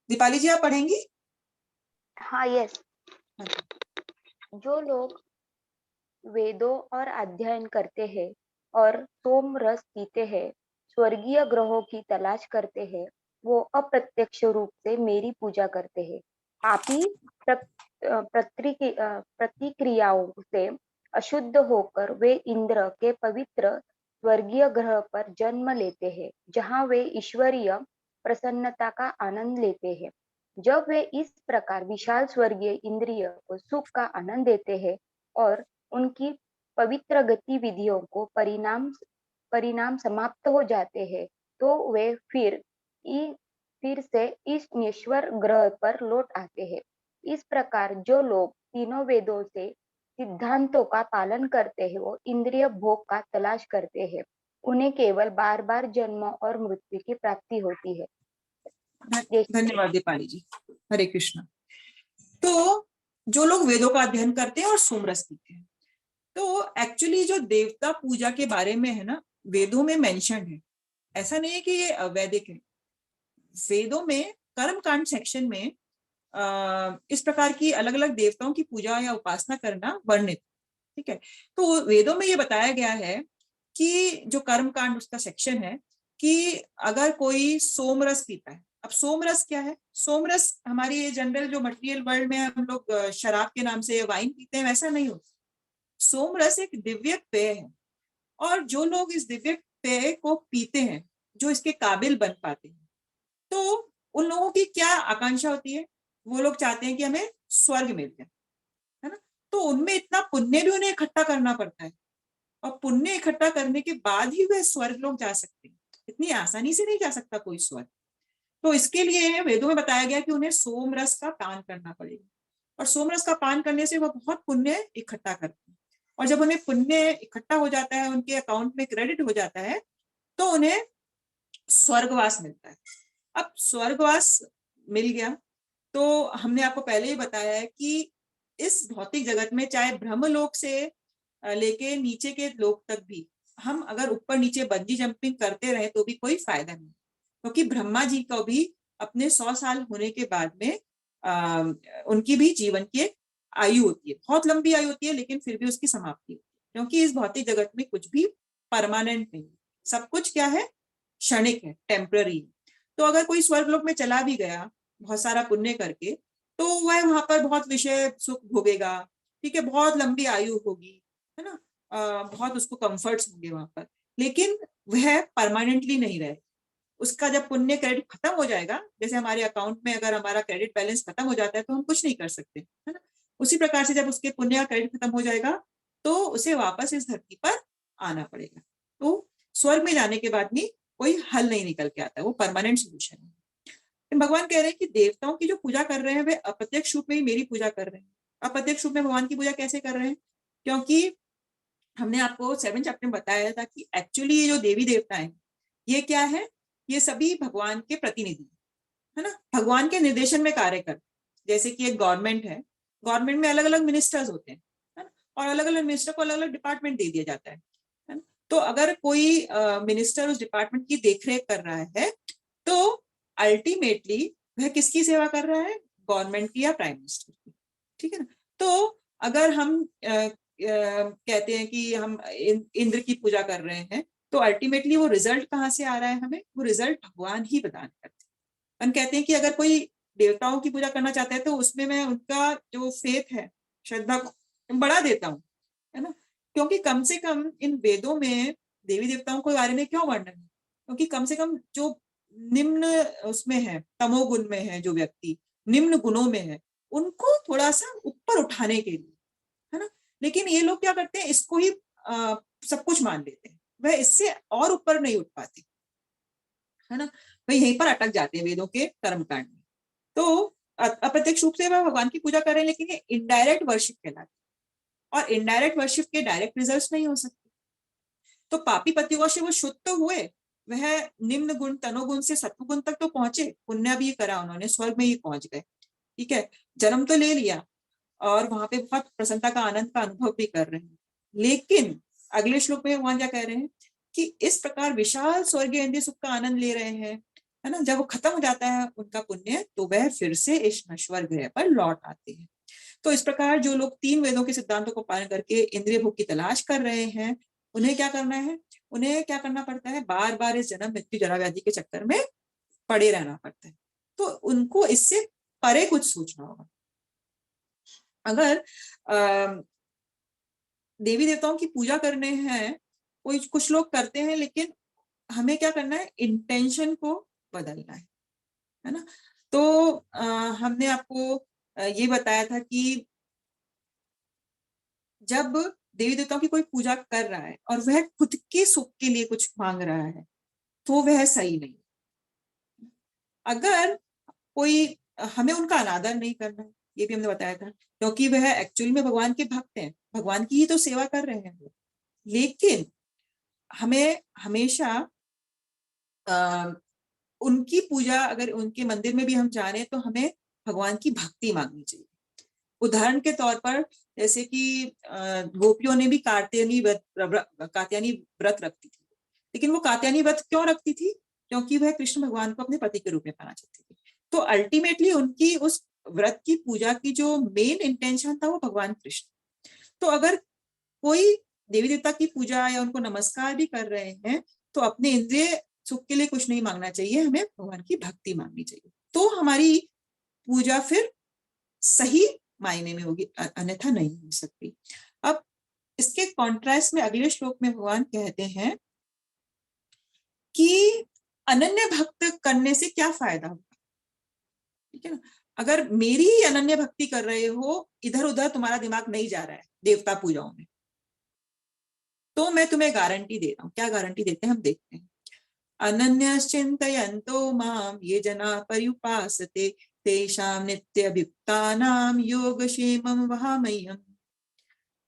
दीपाली जी आप पढ़ेंगी? हाँ, यस। जो लोग वेदों और अध्ययन करते हैं और सोम रस पीते हैं, स्वर्गीय ग्रहों की तलाश करते हैं, वो अप्रत्यक्ष रूप से मेरी पूजा करते हैं। पापी प्रतिक्रियाओं से अशुद्ध होकर वे इंद्र के पवित्र स्वर्गीय ग्रह पर जन्म लेते हैं, जहाँ वे ईश्वरीय प्रसन्नता का आनंद लेते हैं। जब वे इस प्रकार विशाल स्वर्गीय इंद्रिय को सुख का आनंद देते हैं और उनकी पवित्र गतिविधियों को परिणाम समाप्त हो जाते हैं, तो वे फिर से इस ईश्वर ग्रह पर लौट आते हैं। इस प्रकार जो लोग तीनों वेदों से सिद्धांतों का पालन करते हैं, वो इंद्रिय भोग का तलाश करते हैं, उन्हें केवल बार बार जन्म और मृत्यु की प्राप्ति होती है। धन्यवाद दीपाली जी। हरे कृष्णा। तो जो लोग वेदों का अध्ययन करते हैं और सोमरस पीते हैं, तो एक्चुअली जो देवता पूजा के बारे में है ना, वेदों में मेंशन है, ऐसा नहीं है कि ये अवैदिक है। वेदों में कर्म कांड सेक्शन में इस प्रकार की अलग अलग देवताओं की पूजा या उपासना करना वर्णित। ठीक है, तो वेदों में ये बताया गया है कि जो कर्म कांड उसका सेक्शन है कि अगर कोई सोमरस पीता है। अब सोमरस क्या है? सोमरस हमारी जनरल जो मटेरियल वर्ल्ड में हम लोग शराब के नाम से वाइन पीते हैं, वैसा नहीं होता। सोम रस एक दिव्य पेय है, और जो लोग इस दिव्य पेय को पीते हैं, जो इसके काबिल बन पाते हैं, तो उन लोगों की क्या आकांक्षा होती है? वो लोग चाहते हैं कि हमें स्वर्ग मिल जाए, है ना। तो उनमें इतना पुण्य भी उन्हें इकट्ठा करना पड़ता है, और पुण्य इकट्ठा करने के बाद ही वह स्वर्ग लोग जा सकते हैं। इतनी आसानी से नहीं जा सकता कोई स्वर्ग। तो इसके लिए वेदों में बताया गया कि उन्हें सोम रस का पान करना पड़ेगा, और सोम रस का पान करने से वह बहुत पुण्य इकट्ठा करते हैं, और जब उन्हें पुण्य इकट्ठा हो जाता है, उनके अकाउंट में क्रेडिट हो जाता है, तो उन्हें स्वर्गवास मिलता है। अब स्वर्गवास मिल गया, तो हमने आपको पहले ही बताया है कि इस भौतिक जगत में चाहे ब्रह्मलोक से लेके नीचे के लोक तक भी हम अगर ऊपर नीचे बंजी जंपिंग करते रहे तो भी कोई फायदा नहीं, क्योंकि ब्रह्मा जी को भी अपने 100 साल होने के बाद में उनकी भी जीवन की आयु होती है, बहुत लंबी आयु होती है, लेकिन फिर भी उसकी समाप्ति होती है, क्योंकि इस भौतिक जगत में कुछ भी परमानेंट नहीं, सब कुछ क्या है, क्षणिक है, टेम्पररी। तो अगर कोई स्वर्ग लोक में चला भी गया बहुत सारा पुण्य करके, तो वह वहां पर बहुत विषय सुख भोगेगा, ठीक है, बहुत लंबी आयु होगी, है ना, बहुत उसको कंफर्ट्स होंगे वहां पर, लेकिन वह परमानेंटली नहीं रहे। उसका जब पुण्य क्रेडिट खत्म हो जाएगा, जैसे हमारे अकाउंट में अगर हमारा क्रेडिट बैलेंस खत्म हो जाता है तो हम कुछ नहीं कर सकते, है ना, उसी प्रकार से जब उसके पुण्य का क्रेडिट खत्म हो जाएगा तो उसे वापस इस धरती पर आना पड़ेगा। तो स्वर्ग में जाने के बाद भी कोई हल नहीं निकल के आता है, वो परमानेंट सोल्यूशन है। भगवान कह रहे हैं कि देवताओं की जो पूजा कर रहे हैं वे अप्रत्यक्ष रूप में ही मेरी पूजा कर रहे हैं। अप्रत्यक्ष रूप में भगवान की पूजा कैसे कर रहे हैं? क्योंकि हमने आपको 7 चैप्टर में बताया था कि एक्चुअली ये जो देवी देवता है, ये क्या है, ये सभी भगवान के प्रतिनिधि है ना, भगवान के निर्देशन में कार्य करते। जैसे कि एक गवर्नमेंट है, गवर्नमेंट में अलग अलग मिनिस्टर्स होते हैं, है ना, और अलग अलग मिनिस्टर को अलग अलग डिपार्टमेंट दे दिया जाता है ना। तो अगर कोई मिनिस्टर उस डिपार्टमेंट की देखरेख कर रहा है, तो अल्टीमेटली वह किसकी सेवा कर रहा है? गवर्नमेंट की या प्राइम मिनिस्टर की, ठीक है ना। तो अगर हम कहते हैं कि हम इंद्र की पूजा कर रहे हैं, तो अल्टीमेटली वो रिजल्ट कहाँ से आ रहा है हमें? वो रिजल्ट भगवान ही प्रदान करते हैं। हम कहते हैं कि अगर कोई देवताओं की पूजा करना चाहता है तो उसमें मैं उनका जो फेथ है, श्रद्धा को बढ़ा देता हूँ, है ना, क्योंकि कम से कम इन वेदों में देवी देवताओं के बारे में क्यों वर्णन है? क्योंकि कम से कम जो निम्न उसमें है, तमोगुण में है, जो व्यक्ति निम्न गुणों में है, उनको थोड़ा सा ऊपर उठाने के लिए, है ना। लेकिन ये लोग क्या करते हैं, इसको ही सब कुछ मान लेते हैं, वह इससे और ऊपर नहीं उठ पाते, है ना, वह यहीं पर अटक जाते हैं वेदों के कर्मकांड में। तो अप्रत्यक्ष रूप से वह भगवान की पूजा कर रहे हैं, लेकिन ये इनडायरेक्ट वर्शिप कहलाती है, और इनडायरेक्ट वर्शिप के डायरेक्ट रिजल्ट्स नहीं हो सकते। तो पापी पतियों से वो शुद्ध हुए, वह निम्न गुण तनोगुण से सत्वगुण तक तो पहुंचे, पुण्य भी करा उन्होंने, स्वर्ग में ही पहुंच गए, ठीक है, जन्म तो ले लिया, और वहां पे बहुत प्रसन्नता का आनंद का अनुभव भी कर रहे हैं। लेकिन अगले श्लोक में वहां क्या कह रहे हैं कि इस प्रकार विशाल स्वर्गीय इंद्रिय सुख का आनंद ले रहे हैं, है ना, जब वो खत्म हो जाता है उनका पुण्य, तो वह फिर से इस नश्वर ग्रह पर लौट आते हैं। तो इस प्रकार जो लोग 3 वेदों के सिद्धांतों को पालन करके इंद्रिय भोग की तलाश कर रहे हैं, उन्हें क्या करना है? उन्हें क्या करना पड़ता है? बार बार इस जन्म मृत्यु जरा व्याधि के चक्कर में पड़े रहना पड़ता है। तो उनको इससे परे कुछ सोचना होगा। अगर देवी देवताओं की पूजा करने हैं, कोई कुछ लोग करते हैं, लेकिन हमें क्या करना है? इंटेंशन को बदलना है ना। तो हमने आपको ये बताया था कि जब देवी देवताओं की कोई पूजा कर रहा है और वह खुद के सुख के लिए कुछ मांग रहा है, तो वह सही नहीं। अगर कोई हमें उनका अनादर नहीं करना है, ये भी हमने बताया था, क्योंकि वह एक्चुअल में भगवान के भक्त हैं, भगवान की ही तो सेवा कर रहे हैं वो। लेकिन हमें हमेशा उनकी पूजा, अगर उनके मंदिर में भी हम जा रहे हैं, तो हमें भगवान की भक्ति मांगनी चाहिए। उदाहरण के तौर पर जैसे कि गोपियों ने भी कात्यायनी व्रत रखती थी, लेकिन वो कात्यायनी व्रत क्यों रखती थी? क्योंकि वह कृष्ण भगवान को अपने पति के रूप में पाना चाहती थी। तो अल्टीमेटली उनकी उस व्रत की पूजा की जो मेन इंटेंशन था वो भगवान कृष्ण। तो अगर कोई देवी देवता की पूजा या उनको नमस्कार भी कर रहे हैं, तो अपने इंद्रिय सुख के लिए कुछ नहीं मांगना चाहिए, हमें भगवान की भक्ति मांगनी चाहिए, तो हमारी पूजा फिर सही मायने में होगी, अन्यथा नहीं हो सकती। अब इसके कॉन्ट्रास्ट में अगले श्लोक में भगवान कहते हैं कि अनन्य भक्त करने से क्या फायदा होगा, ठीक है ना। अगर मेरी ही अनन्य भक्ति कर रहे हो, इधर उधर तुम्हारा दिमाग नहीं जा रहा है देवता पूजाओं में, तो मैं तुम्हें गारंटी दे रहा हूँ। क्या गारंटी देते हैं हम देखते हैं। अनन्यश्चिन्तयन्तो माम ये जना पर्युपासते तेषां नित्यभियुक्तानां योगक्षेमं वहामह्यम्।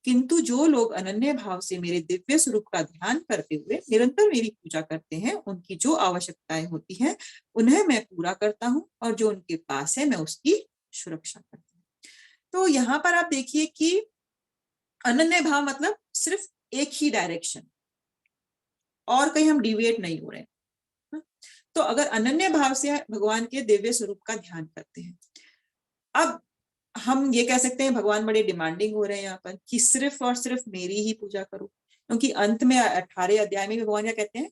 किंतु जो लोग अनन्य भाव से मेरे दिव्य स्वरूप का ध्यान करते हुए निरंतर मेरी पूजा करते हैं, उनकी जो आवश्यकताएं होती हैं उन्हें मैं पूरा करता हूं, और जो उनके पास है मैं उसकी सुरक्षा करता हूँ। तो यहाँ पर आप देखिए कि अनन्य भाव मतलब सिर्फ एक ही डायरेक्शन, और कहीं हम डिविएट नहीं हो रहे हैं। तो अगर अनन्य भाव से भगवान के दिव्य स्वरूप का ध्यान करते हैं, अब हम ये कह सकते हैं भगवान बड़े डिमांडिंग हो रहे हैं यहाँ पर कि सिर्फ और सिर्फ मेरी ही पूजा करो, क्योंकि अंत में 18 अध्याय में भगवान क्या कहते हैं,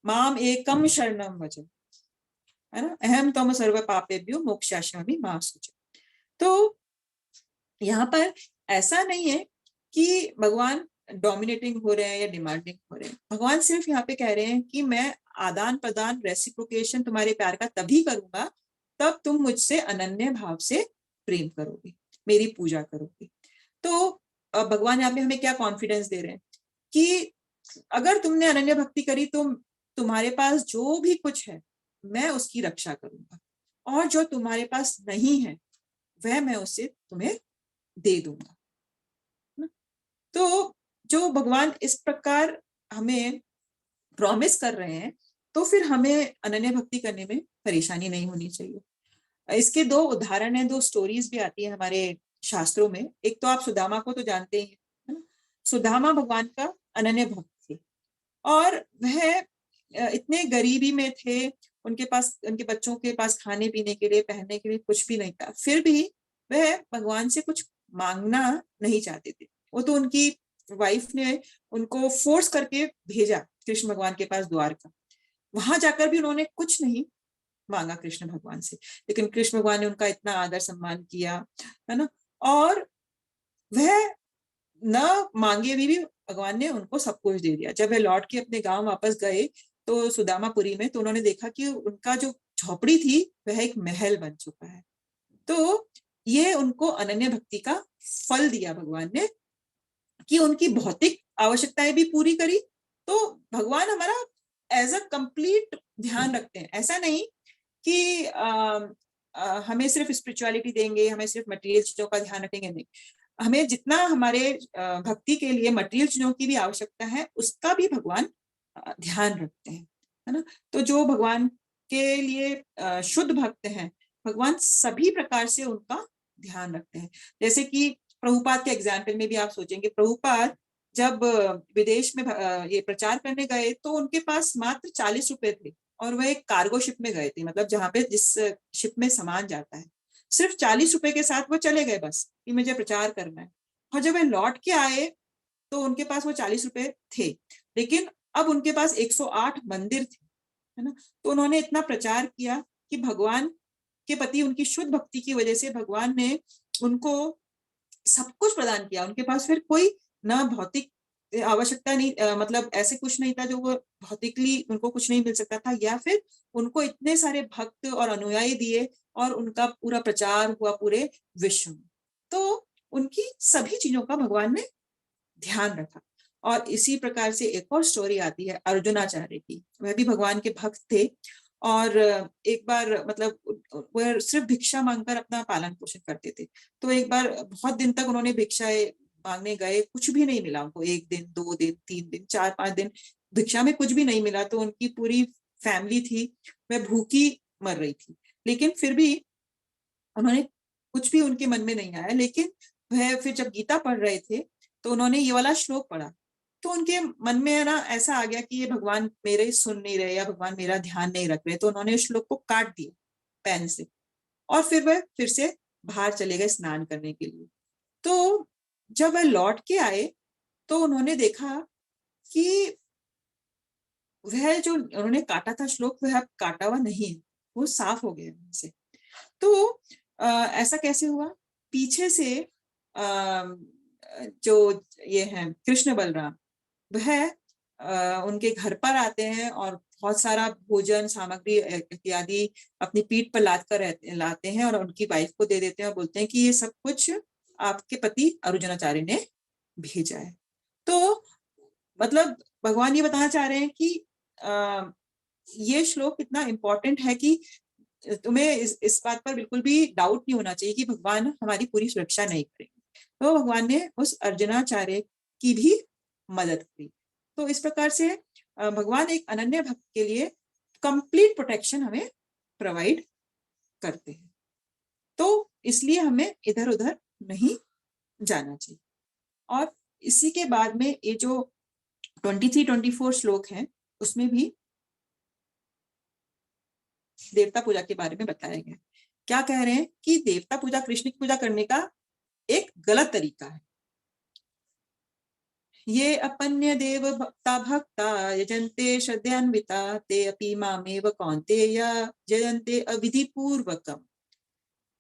माम एकम शरणम भज, है ना, अहम तम सर्व पापेभ्यो मोक्षास्मि मा शुच। तो यहाँ पर ऐसा नहीं है कि भगवान डोमिनेटिंग हो रहे हैं या डिमांडिंग हो रहे हैं। भगवान सिर्फ यहाँ पे कह रहे हैं कि मैं आदान प्रदान, रेसिप्रोकेशन तुम्हारे प्यार का तभी करूंगा तब तुम मुझसे अनन्य भाव से प्रेम करोगे, मेरी पूजा करोगे। तो भगवान यहाँ पे हमें क्या कॉन्फिडेंस दे रहे हैं कि अगर तुमने अनन्य भक्ति करी तो तुम्हारे पास जो भी कुछ है मैं उसकी रक्षा करूंगा, और जो तुम्हारे पास नहीं है वह मैं उसे तुम्हें दे दूंगा। तो जो भगवान इस प्रकार हमें प्रॉमिस कर रहे हैं, तो फिर हमें अनन्य भक्ति करने में परेशानी नहीं होनी चाहिए। इसके दो उदाहरण हैं, दो स्टोरीज भी आती है हमारे शास्त्रों में। एक तो आप सुदामा को तो जानते ही हैं, है ना। सुदामा भगवान का अनन्य भक्त थे, और वह इतने गरीबी में थे, उनके पास, उनके बच्चों के पास खाने पीने के लिए, पहनने के लिए कुछ भी नहीं था, फिर भी वह भगवान से कुछ मांगना नहीं चाहते थे। वो तो उनकी वाइफ ने उनको फोर्स करके भेजा कृष्ण भगवान के पास द्वारका। वहां जाकर भी उन्होंने कुछ नहीं मांगा कृष्ण भगवान से, लेकिन कृष्ण भगवान ने उनका इतना आदर सम्मान किया, है ना। और वह न मांगे भी भगवान ने उनको सब कुछ दे दिया। जब वे लौट के अपने गांव वापस गए तो सुदामापुरी में, तो उन्होंने देखा कि उनका जो झोपड़ी थी वह एक महल बन चुका है। तो ये उनको अनन्य भक्ति का फल दिया भगवान ने, कि उनकी भौतिक आवश्यकताएं भी पूरी करी। तो भगवान हमारा एज अ कंप्लीट ध्यान रखते हैं। ऐसा नहीं कि हमें सिर्फ स्पिरिचुअलिटी देंगे, हमें सिर्फ मटेरियल चीजों का ध्यान रखेंगे, नहीं। हमें जितना हमारे भक्ति के लिए मटेरियल चीजों की भी आवश्यकता है उसका भी भगवान ध्यान रखते हैं, है ना। तो जो भगवान के लिए शुद्ध भक्त हैं, भगवान सभी प्रकार से उनका ध्यान रखते हैं। जैसे कि प्रभुपाद के एग्जाम्पल में भी आप सोचेंगे, प्रभुपाद जब विदेश में ये प्रचार करने गए तो उनके पास मात्र 40 रुपए थे, और वह एक कार्गो शिप में गए थे, मतलब जहाँ पे जिस शिप में सामान जाता है, सिर्फ 40 रुपए के साथ वो चले गए बस कि मुझे प्रचार करना है। और जब वे लौट के आए तो उनके पास वो 40 रुपए थे, लेकिन अब उनके पास 108 मंदिर थे, है ना। तो उन्होंने इतना प्रचार किया कि भगवान के प्रति उनकी शुद्ध भक्ति की वजह से भगवान ने उनको सब कुछ प्रदान किया। उनके पास फिर कोई ना भौतिक आवश्यकता नहीं, मतलब ऐसे कुछ नहीं था जो वो भौतिकली उनको कुछ नहीं मिल सकता था, या फिर उनको इतने सारे भक्त और अनुयायी दिए और उनका पूरा प्रचार हुआ पूरे विश्व में। तो उनकी सभी चीजों का भगवान ने ध्यान रखा। और इसी प्रकार से एक और स्टोरी आती है अर्जुनाचार्य की। वह भी भगवान के भक्त थे, और एक बार मतलब वह सिर्फ भिक्षा मांगकर अपना पालन पोषण करते थे। तो एक बार बहुत दिन तक उन्होंने भिक्षाएं मांगने गए, कुछ भी नहीं मिला उनको। 1 दिन, 2 दिन, 3 दिन, 4-5 दिन भिक्षा में कुछ भी नहीं मिला। तो उनकी पूरी फैमिली थी वह भूखी मर रही थी, लेकिन फिर भी उन्होंने, कुछ भी उनके मन में नहीं आया। लेकिन वह फिर जब गीता पढ़ रहे थे तो उन्होंने ये वाला श्लोक पढ़ा, तो उनके मन में ना ऐसा आ गया कि ये भगवान मेरे सुन नहीं रहे या भगवान मेरा ध्यान नहीं रख रहे। तो उन्होंने उस श्लोक को काट दिया पेन से, और फिर वह फिर से बाहर चले गए स्नान करने के लिए। तो जब वह लौट के आए तो उन्होंने देखा कि वह जो उन्होंने काटा था श्लोक, वह अब काटा हुआ नहीं है, वो साफ हो गया उनसे। तो ऐसा कैसे हुआ? पीछे से जो ये हैं कृष्ण बलराम, वह उनके घर पर आते हैं और बहुत सारा भोजन सामग्री इत्यादि अपनी पीठ पर लाते हैं और उनकी वाइफ को दे देते हैं और बोलते हैं कि ये सब कुछ आपके पति अर्जुनाचार्य ने भेजा है। तो मतलब भगवान ये बताना चाह रहे हैं कि ये श्लोक इतना इम्पोर्टेंट है कि तुम्हें इस बात पर बिल्कुल भी डाउट नहीं होना चाहिए कि भगवान हमारी पूरी सुरक्षा नहीं करेंगे। तो भगवान ने उस अर्जुनाचार्य की भी मदद की। तो इस प्रकार से भगवान एक अनन्य भक्त के लिए कंप्लीट प्रोटेक्शन हमें प्रोवाइड करते हैं। तो इसलिए हमें इधर उधर नहीं जाना चाहिए। और इसी के बाद में ये जो 23-24 श्लोक हैं उसमें भी देवता पूजा के बारे में बताया गया। क्या कह रहे हैं कि देवता पूजा, कृष्ण की पूजा करने का एक गलत तरीका है। ये अपन्य देव भक्ता यजन्ते श्रद्धान्विता ते अपि मामेव कौन्तेय यजन्ते अविधि पूर्वकम।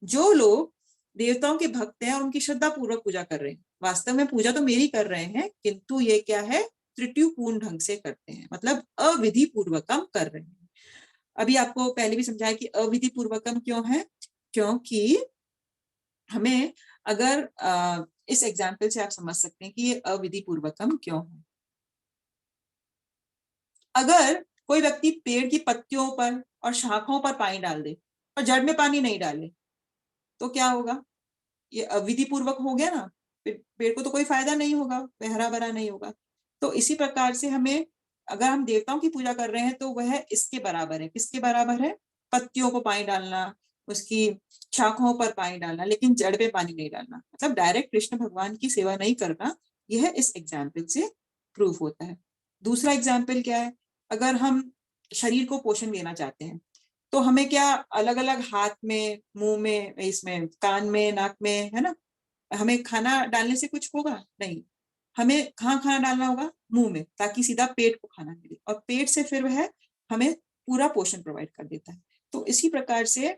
जो लोग देवताओं के भक्त हैं और उनकी श्रद्धा पूर्वक पूजा कर रहे हैं, वास्तव में पूजा तो मेरी कर रहे हैं, किंतु ये क्या है, त्रुटिपूर्ण ढंग से करते हैं, मतलब अविधि पूर्वकम कर रहे हैं। अभी आपको पहले भी समझाया कि अविधि पूर्वकम क्यों है, क्योंकि हमें अगर इस एग्जाम्पल से आप समझ सकते हैं कि ये अविधि पूर्वकम क्यों है। अगर कोई व्यक्ति पेड़ की पत्तियों पर और शाखाओं पर पानी डाल दे और जड़ में पानी नहीं डाले तो क्या होगा, ये अविधि पूर्वक हो गया ना, पेड़ को तो कोई फायदा नहीं होगा, वह हरा भरा नहीं होगा। तो इसी प्रकार से हमें, अगर हम देवताओं की पूजा कर रहे हैं तो वह इसके बराबर है। किसके बराबर है? पत्तियों को पानी डालना, उसकी शाखाओं पर पानी डालना, लेकिन जड़ पे पानी नहीं डालना, मतलब डायरेक्ट कृष्ण भगवान की सेवा नहीं करना। यह इस एग्जाम्पल से प्रूव होता है। दूसरा एग्जाम्पल क्या है, अगर हम शरीर को पोषण देना चाहते हैं तो हमें क्या अलग अलग हाथ में, मुंह में, इसमें कान में, नाक में, है ना, हमें खाना डालने से कुछ होगा नहीं। हमें कहाँ खाना डालना होगा? मुंह में, ताकि सीधा पेट को खाना मिले और पेट से फिर वह हमें पूरा पोषण प्रोवाइड कर देता है। तो इसी प्रकार से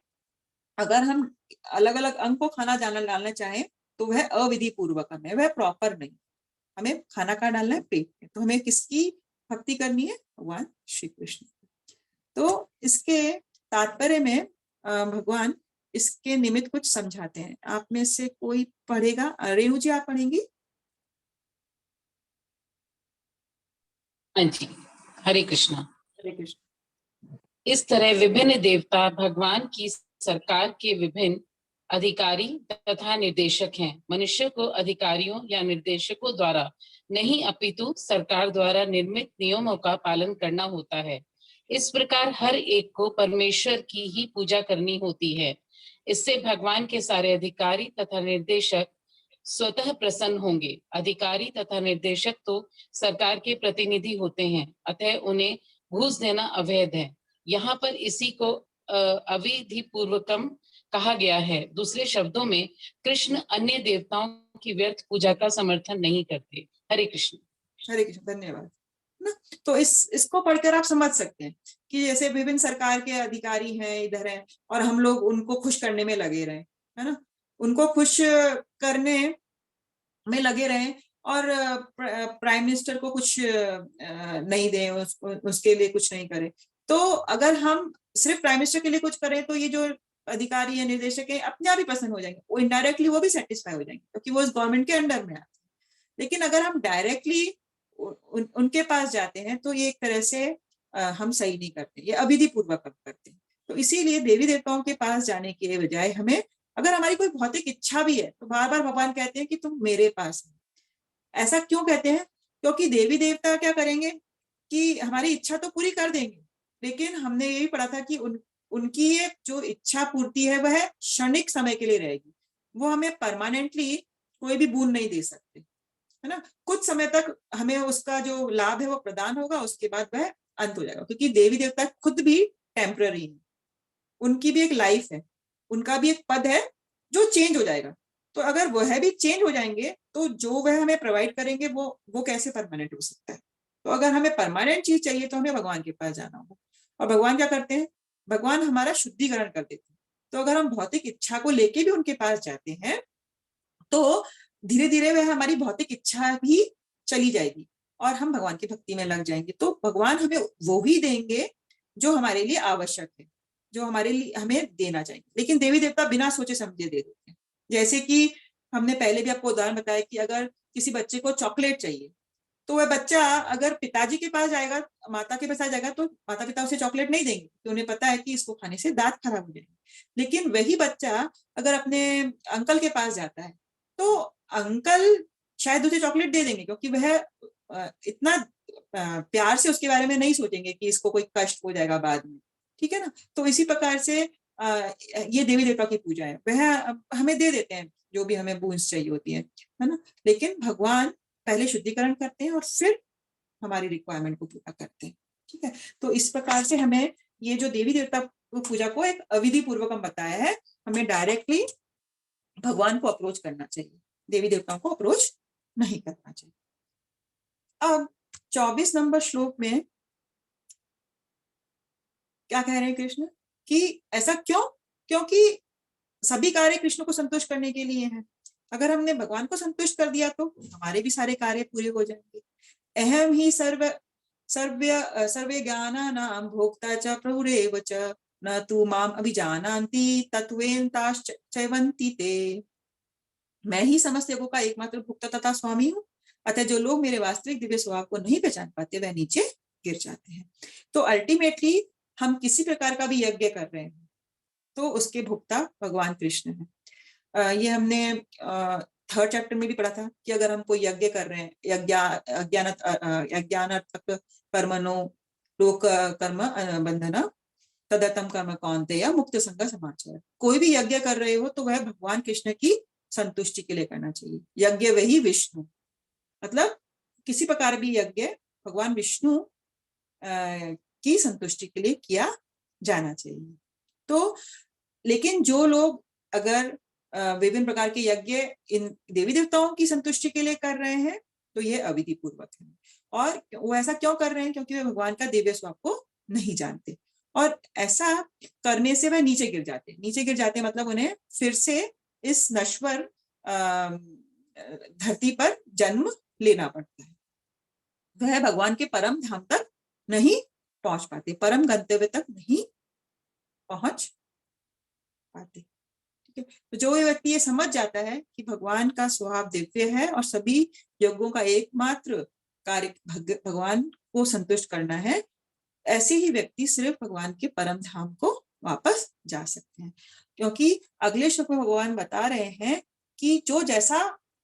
अगर हम अलग अलग अंग को खाना डालना चाहें तो वह अविधि पूर्वक है, वह प्रॉपर नहीं। हमें खाना कहाँ डालना है? पेट में। तो हमें किसकी भक्ति करनी है? भगवान श्री कृष्ण। तो इसके तात्पर्य में भगवान इसके निमित्त कुछ समझाते हैं। आप में से कोई पढ़ेगा? रेणु जी आप पढ़ेंगी? हाँ जी, हरे कृष्णा। हरे कृष्ण। इस तरह विभिन्न देवता भगवान की सरकार के विभिन्न अधिकारी तथा निर्देशक हैं। मनुष्य को अधिकारियों या निर्देशकों द्वारा नहीं अपितु सरकार द्वारा निर्मित नियमों का पालन करना होता है। इस प्रकार हर एक को परमेश्वर की ही पूजा करनी होती है। इससे भगवान के सारे अधिकारी तथा निर्देशक स्वतः प्रसन्न होंगे। अधिकारी तथा निर्देशक तो सरकार के प्रतिनिधि होते हैं, अतः उन्हें घूस देना अवैध है। यहाँ पर इसी को अविधि पूर्वकम कहा गया है। दूसरे शब्दों में कृष्ण अन्य देवताओं की व्यर्थ पूजा का समर्थन नहीं करते। हरे कृष्ण। हरे कृष्ण, धन्यवाद ना। तो इसको पढ़कर आप समझ सकते हैं कि जैसे विभिन्न सरकार के अधिकारी हैं, इधर हैं, और हम लोग उनको खुश करने में लगे रहे, है ना, उनको खुश करने में लगे रहे और प्राइम मिनिस्टर को कुछ नहीं दें, उसके लिए कुछ नहीं करें। तो अगर हम सिर्फ प्राइम मिनिस्टर के लिए कुछ करें तो ये जो अधिकारी है, निर्देशक है, अपने आप ही पसंद हो जाएंगे, वो इनडायरेक्टली वो भी सेटिस्फाई हो जाएंगे क्योंकि वो इस गवर्नमेंट के अंडर में आते हैं। लेकिन अगर हम डायरेक्टली उनके पास जाते हैं तो ये एक तरह से हम सही नहीं करते, ये अविधि पूर्वक करते हैं। तो इसीलिए देवी देवताओं के पास जाने के बजाय हमें, अगर हमारी कोई भौतिक इच्छा भी है तो बार बार भगवान कहते हैं कि तुम मेरे पास है। ऐसा क्यों कहते हैं? क्योंकि देवी देवता क्या करेंगे कि हमारी इच्छा तो पूरी कर देंगे, लेकिन हमने ये भी पढ़ा था कि उनकी एक जो इच्छा पूर्ति है वह क्षणिक समय के लिए रहेगी, वो हमें परमानेंटली कोई भी बूंद नहीं दे सकते, है ना। कुछ समय तक हमें उसका जो लाभ है वो प्रदान होगा, उसके बाद वह अंत हो जाएगा, क्योंकि देवी देवता खुद भी टेम्पररी है, उनकी भी एक लाइफ है, उनका भी एक पद है जो चेंज हो जाएगा। तो अगर वह भी चेंज हो जाएंगे तो जो वह हमें प्रोवाइड करेंगे वो कैसे परमानेंट हो सकता है? तो अगर हमें परमानेंट चीज चाहिए तो हमें भगवान के पास जाना होगा। और भगवान क्या करते हैं? भगवान हमारा शुद्धिकरण कर देते हैं। तो अगर हम भौतिक इच्छा को लेके भी उनके पास जाते हैं तो धीरे धीरे वह हमारी भौतिक इच्छा भी चली जाएगी और हम भगवान की भक्ति में लग जाएंगे। तो भगवान हमें वो ही देंगे जो हमारे लिए आवश्यक है, जो हमारे लिए हमें देना चाहिए। लेकिन देवी देवता बिना सोचे समझे दे देते हैं। जैसे कि हमने पहले भी आपको उदाहरण बताया कि अगर किसी बच्चे को चॉकलेट चाहिए तो वह बच्चा अगर पिताजी के पास जाएगा, माता के पास जाएगा, तो माता पिता उसे चॉकलेट नहीं देंगे, तो उन्हें पता है कि इसको खाने से दांत खराब हो जाएंगे। लेकिन वही बच्चा अगर अपने अंकल के पास जाता है तो अंकल शायद उसे चॉकलेट दे देंगे, क्योंकि वह इतना प्यार से उसके बारे में नहीं सोचेंगे कि इसको कोई कष्ट हो जाएगा बाद में। ठीक है ना। तो इसी प्रकार से ये देवी देवता की पूजा है, वह हमें दे देते हैं जो भी हमें बूंस चाहिए होती है ना। लेकिन भगवान पहले शुद्धिकरण करते हैं और फिर हमारी रिक्वायरमेंट को पूरा करते हैं। ठीक है। तो इस प्रकार से हमें ये जो देवी देवता पूजा को एक अविधि पूर्वक हम बताया है, हमें डायरेक्टली भगवान को अप्रोच करना चाहिए, देवी देवताओं को अप्रोच नहीं करना चाहिए। अब 24 नंबर श्लोक में क्या कह रहे हैं कृष्ण कि ऐसा क्यों? क्योंकि सभी कार्य कृष्ण को संतुष्ट करने के लिए हैं। अगर हमने भगवान को संतुष्ट कर दिया तो हमारे भी सारे कार्य पूरे हो जाएंगे। अहम ही सर्वे ज्ञानानां भोक्ता च प्रभुरेव च न तु माम अभिजानान्ति तत्त्वेनताश्चैवन्ति ते। मैं ही समस्त जगहों का एकमात्र भोक्ता तथा स्वामी हूँ, अतः जो लोग मेरे वास्तविक दिव्य स्वभाव को नहीं पहचान पाते वह नीचे गिर जाते हैं। तो अल्टीमेटली हम किसी प्रकार का भी यज्ञ कर रहे हैं तो उसके भोक्ता भगवान कृष्ण है। ये हमने 3rd चैप्टर में भी पढ़ा था कि अगर हम कोई यज्ञ कर रहे हैं, यज्ञानार्थक कर्मणो लोक कर्म बंधन तदतम कर्म कौन्तेय मुक्त संग समाचार। कोई भी यज्ञ कर रहे हो तो वह भगवान कृष्ण की संतुष्टि के लिए करना चाहिए। यज्ञ वही विष्णु, मतलब किसी प्रकार भी यज्ञ भगवान विष्णु की संतुष्टि के लिए किया जाना चाहिए। तो लेकिन जो लोग अगर विभिन्न प्रकार के यज्ञ इन देवी देवताओं की संतुष्टि के लिए कर रहे हैं तो ये अविधि पूर्वक है। और वो ऐसा क्यों कर रहे हैं? क्योंकि वे भगवान का दिव्य स्वभाव को नहीं जानते, और ऐसा करने से वह नीचे गिर जाते। नीचे गिर जाते मतलब उन्हें फिर से इस नश्वर धरती पर जन्म लेना पड़ता है। वह भगवान के परम धाम तक नहीं पहुंच पाते, परम गंतव्य तक नहीं पहुंच पाते। ठीक है। तो जो व्यक्ति ये समझ जाता है कि भगवान का स्वभाव दिव्य है और सभी यज्ञों का एकमात्र कार्य भगवान को संतुष्ट करना है, ऐसे ही व्यक्ति सिर्फ भगवान के परम धाम को वापस जा सकते हैं। क्योंकि अगले श्लोक में भगवान बता रहे हैं कि जो जैसा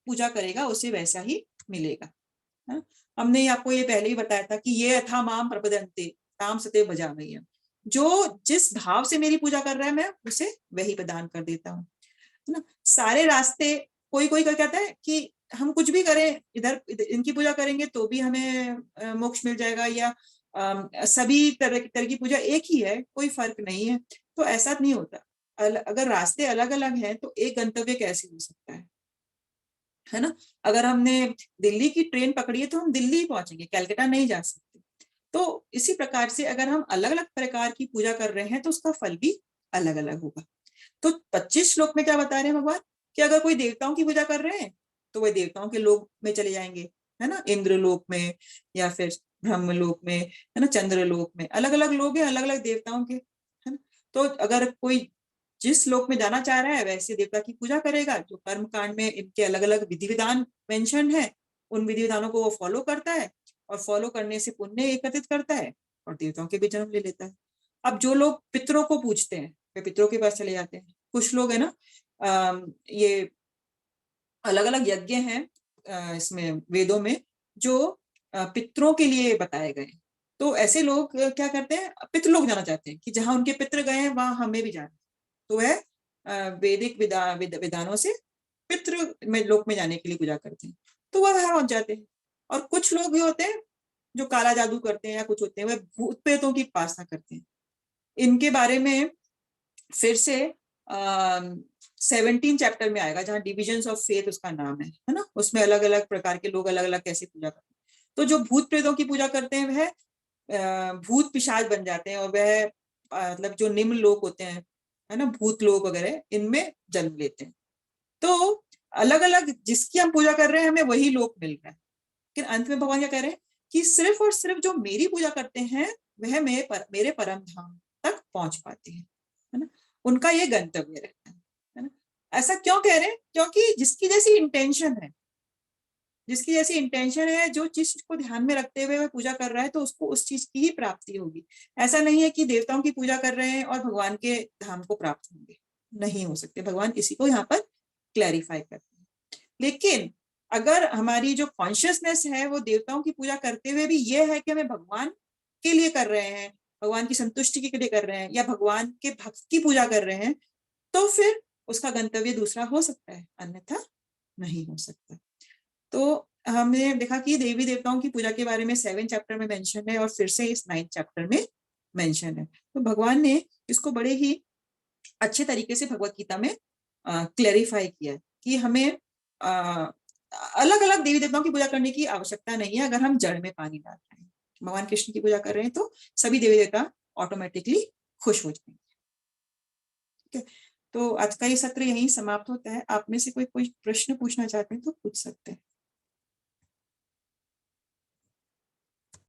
पूजा करेगा उसे वैसा ही मिलेगा। हमने आपको ये पहले ही बताया था कि ये यथा माम प्रपद्यन्ते ताम सते भजाम्यहम्। जो जिस भाव से मेरी पूजा कर रहा है मैं उसे वही प्रदान कर देता हूँ, है ना। सारे रास्ते कोई कोई कहता है कि हम कुछ भी करें, इधर इनकी पूजा करेंगे तो भी हमें मोक्ष मिल जाएगा, या सभी तरह की पूजा एक ही है, कोई फर्क नहीं है। तो ऐसा नहीं होता। अगर रास्ते अलग अलग हैं तो एक गंतव्य कैसे हो सकता है ना। अगर हमने दिल्ली की ट्रेन पकड़ी है तो हम दिल्ली पहुंचेंगे, कलकत्ता नहीं जा सकते। तो इसी प्रकार से अगर हम अलग अलग प्रकार की पूजा कर रहे हैं तो उसका फल भी अलग अलग होगा। तो 25 श्लोक में क्या बता रहे हैं भगवान कि अगर कोई देवताओं की पूजा कर रहे हैं तो वह देवताओं के लोक में चले जाएंगे, है ना, इंद्र लोक में या फिर ब्रह्म लोक में, है ना, चंद्र लोक में। अलग अलग लोग हैं अलग अलग देवताओं के, है ना। तो अगर कोई जिस लोक में जाना चाह रहा है वैसे देवता की पूजा करेगा। जो कर्म कांड में इनके अलग अलग विधि विधान मेंशन है उन विधि विधानों को वो फॉलो करता है, और फॉलो करने से पुण्य एकत्रित करता है और देवताओं के भी जन्म ले लेता है। अब जो लोग पितरों को पूजते हैं वे पितरों के पास चले जाते हैं। कुछ लोग है ना, ये अलग अलग यज्ञ हैं इसमें वेदों में जो पितरों के लिए बताए गए। तो ऐसे लोग क्या करते हैं, पितृलोक जाना चाहते हैं कि जहां उनके पितृ गए हैं वहां हमें भी जाना। तो वह वैदिक विधानों से पितृ में लोक में जाने के लिए पूजा करते हैं, तो वह वहां पहुंच जाते हैं। और कुछ लोग भी होते हैं जो काला जादू करते हैं या कुछ होते हैं, वह भूत प्रेतों की उपासना करते हैं। इनके बारे में फिर से 17 चैप्टर में आएगा जहाँ डिविजन्स ऑफ फेथ उसका नाम है ना। उसमें अलग अलग प्रकार के लोग अलग अलग कैसे पूजा करते हैं। तो जो भूत प्रेतों की पूजा करते हैं वह भूत पिशाच बन जाते हैं और वह मतलब जो निम्न लोक होते हैं, है ना, भूत लोक वगैरह, इनमें जन्म लेते हैं। तो अलग अलग जिसकी हम पूजा कर रहे हैं हमें वही लोक मिल रहा है, लेकिन अंत में भगवान क्या कह रहे हैं कि सिर्फ और सिर्फ जो मेरी पूजा करते हैं वह मेरे परम धाम तक पहुंच पाते हैं, है ना, उनका ये गंतव्य रहता है ना। ऐसा क्यों कह रहे हैं? क्योंकि जिसकी जैसी इंटेंशन है, जो चीज को ध्यान में रखते हुए वह पूजा कर रहा है, तो उसको उस चीज की ही प्राप्ति होगी। ऐसा नहीं है कि देवताओं की पूजा कर रहे हैं और भगवान के धाम को प्राप्त होंगे, नहीं हो सकते। भगवान इसी को यहाँ पर क्लैरिफाई करते हैं। लेकिन अगर हमारी जो कॉन्शियसनेस है वो देवताओं की पूजा करते हुए भी ये है कि हमें भगवान के लिए कर रहे हैं, भगवान की संतुष्टि के लिए कर रहे हैं, या भगवान के भक्त की पूजा कर रहे हैं, तो फिर उसका गंतव्य दूसरा हो सकता है, अन्यथा नहीं हो सकता। तो हमने देखा कि देवी देवताओं की पूजा के बारे में 7 चैप्टर में मेंशन है और फिर से इस 9 चैप्टर में मेंशन है। तो भगवान ने इसको बड़े ही अच्छे तरीके से भगवत गीता में क्लैरिफाई किया है कि हमें अलग अलग देवी देवताओं की पूजा करने की आवश्यकता नहीं है अगर हम जड़ में पानी डाल रहे हैं। भगवान कृष्ण की पूजा कर रहे हैं तो सभी देवी देवता ऑटोमेटिकली खुश हो जाएंगे। ठीक है, तो आज का ये सत्र यहीं समाप्त होता है। आप में से कोई प्रश्न पूछना चाहते हैं तो पूछ सकते हैं।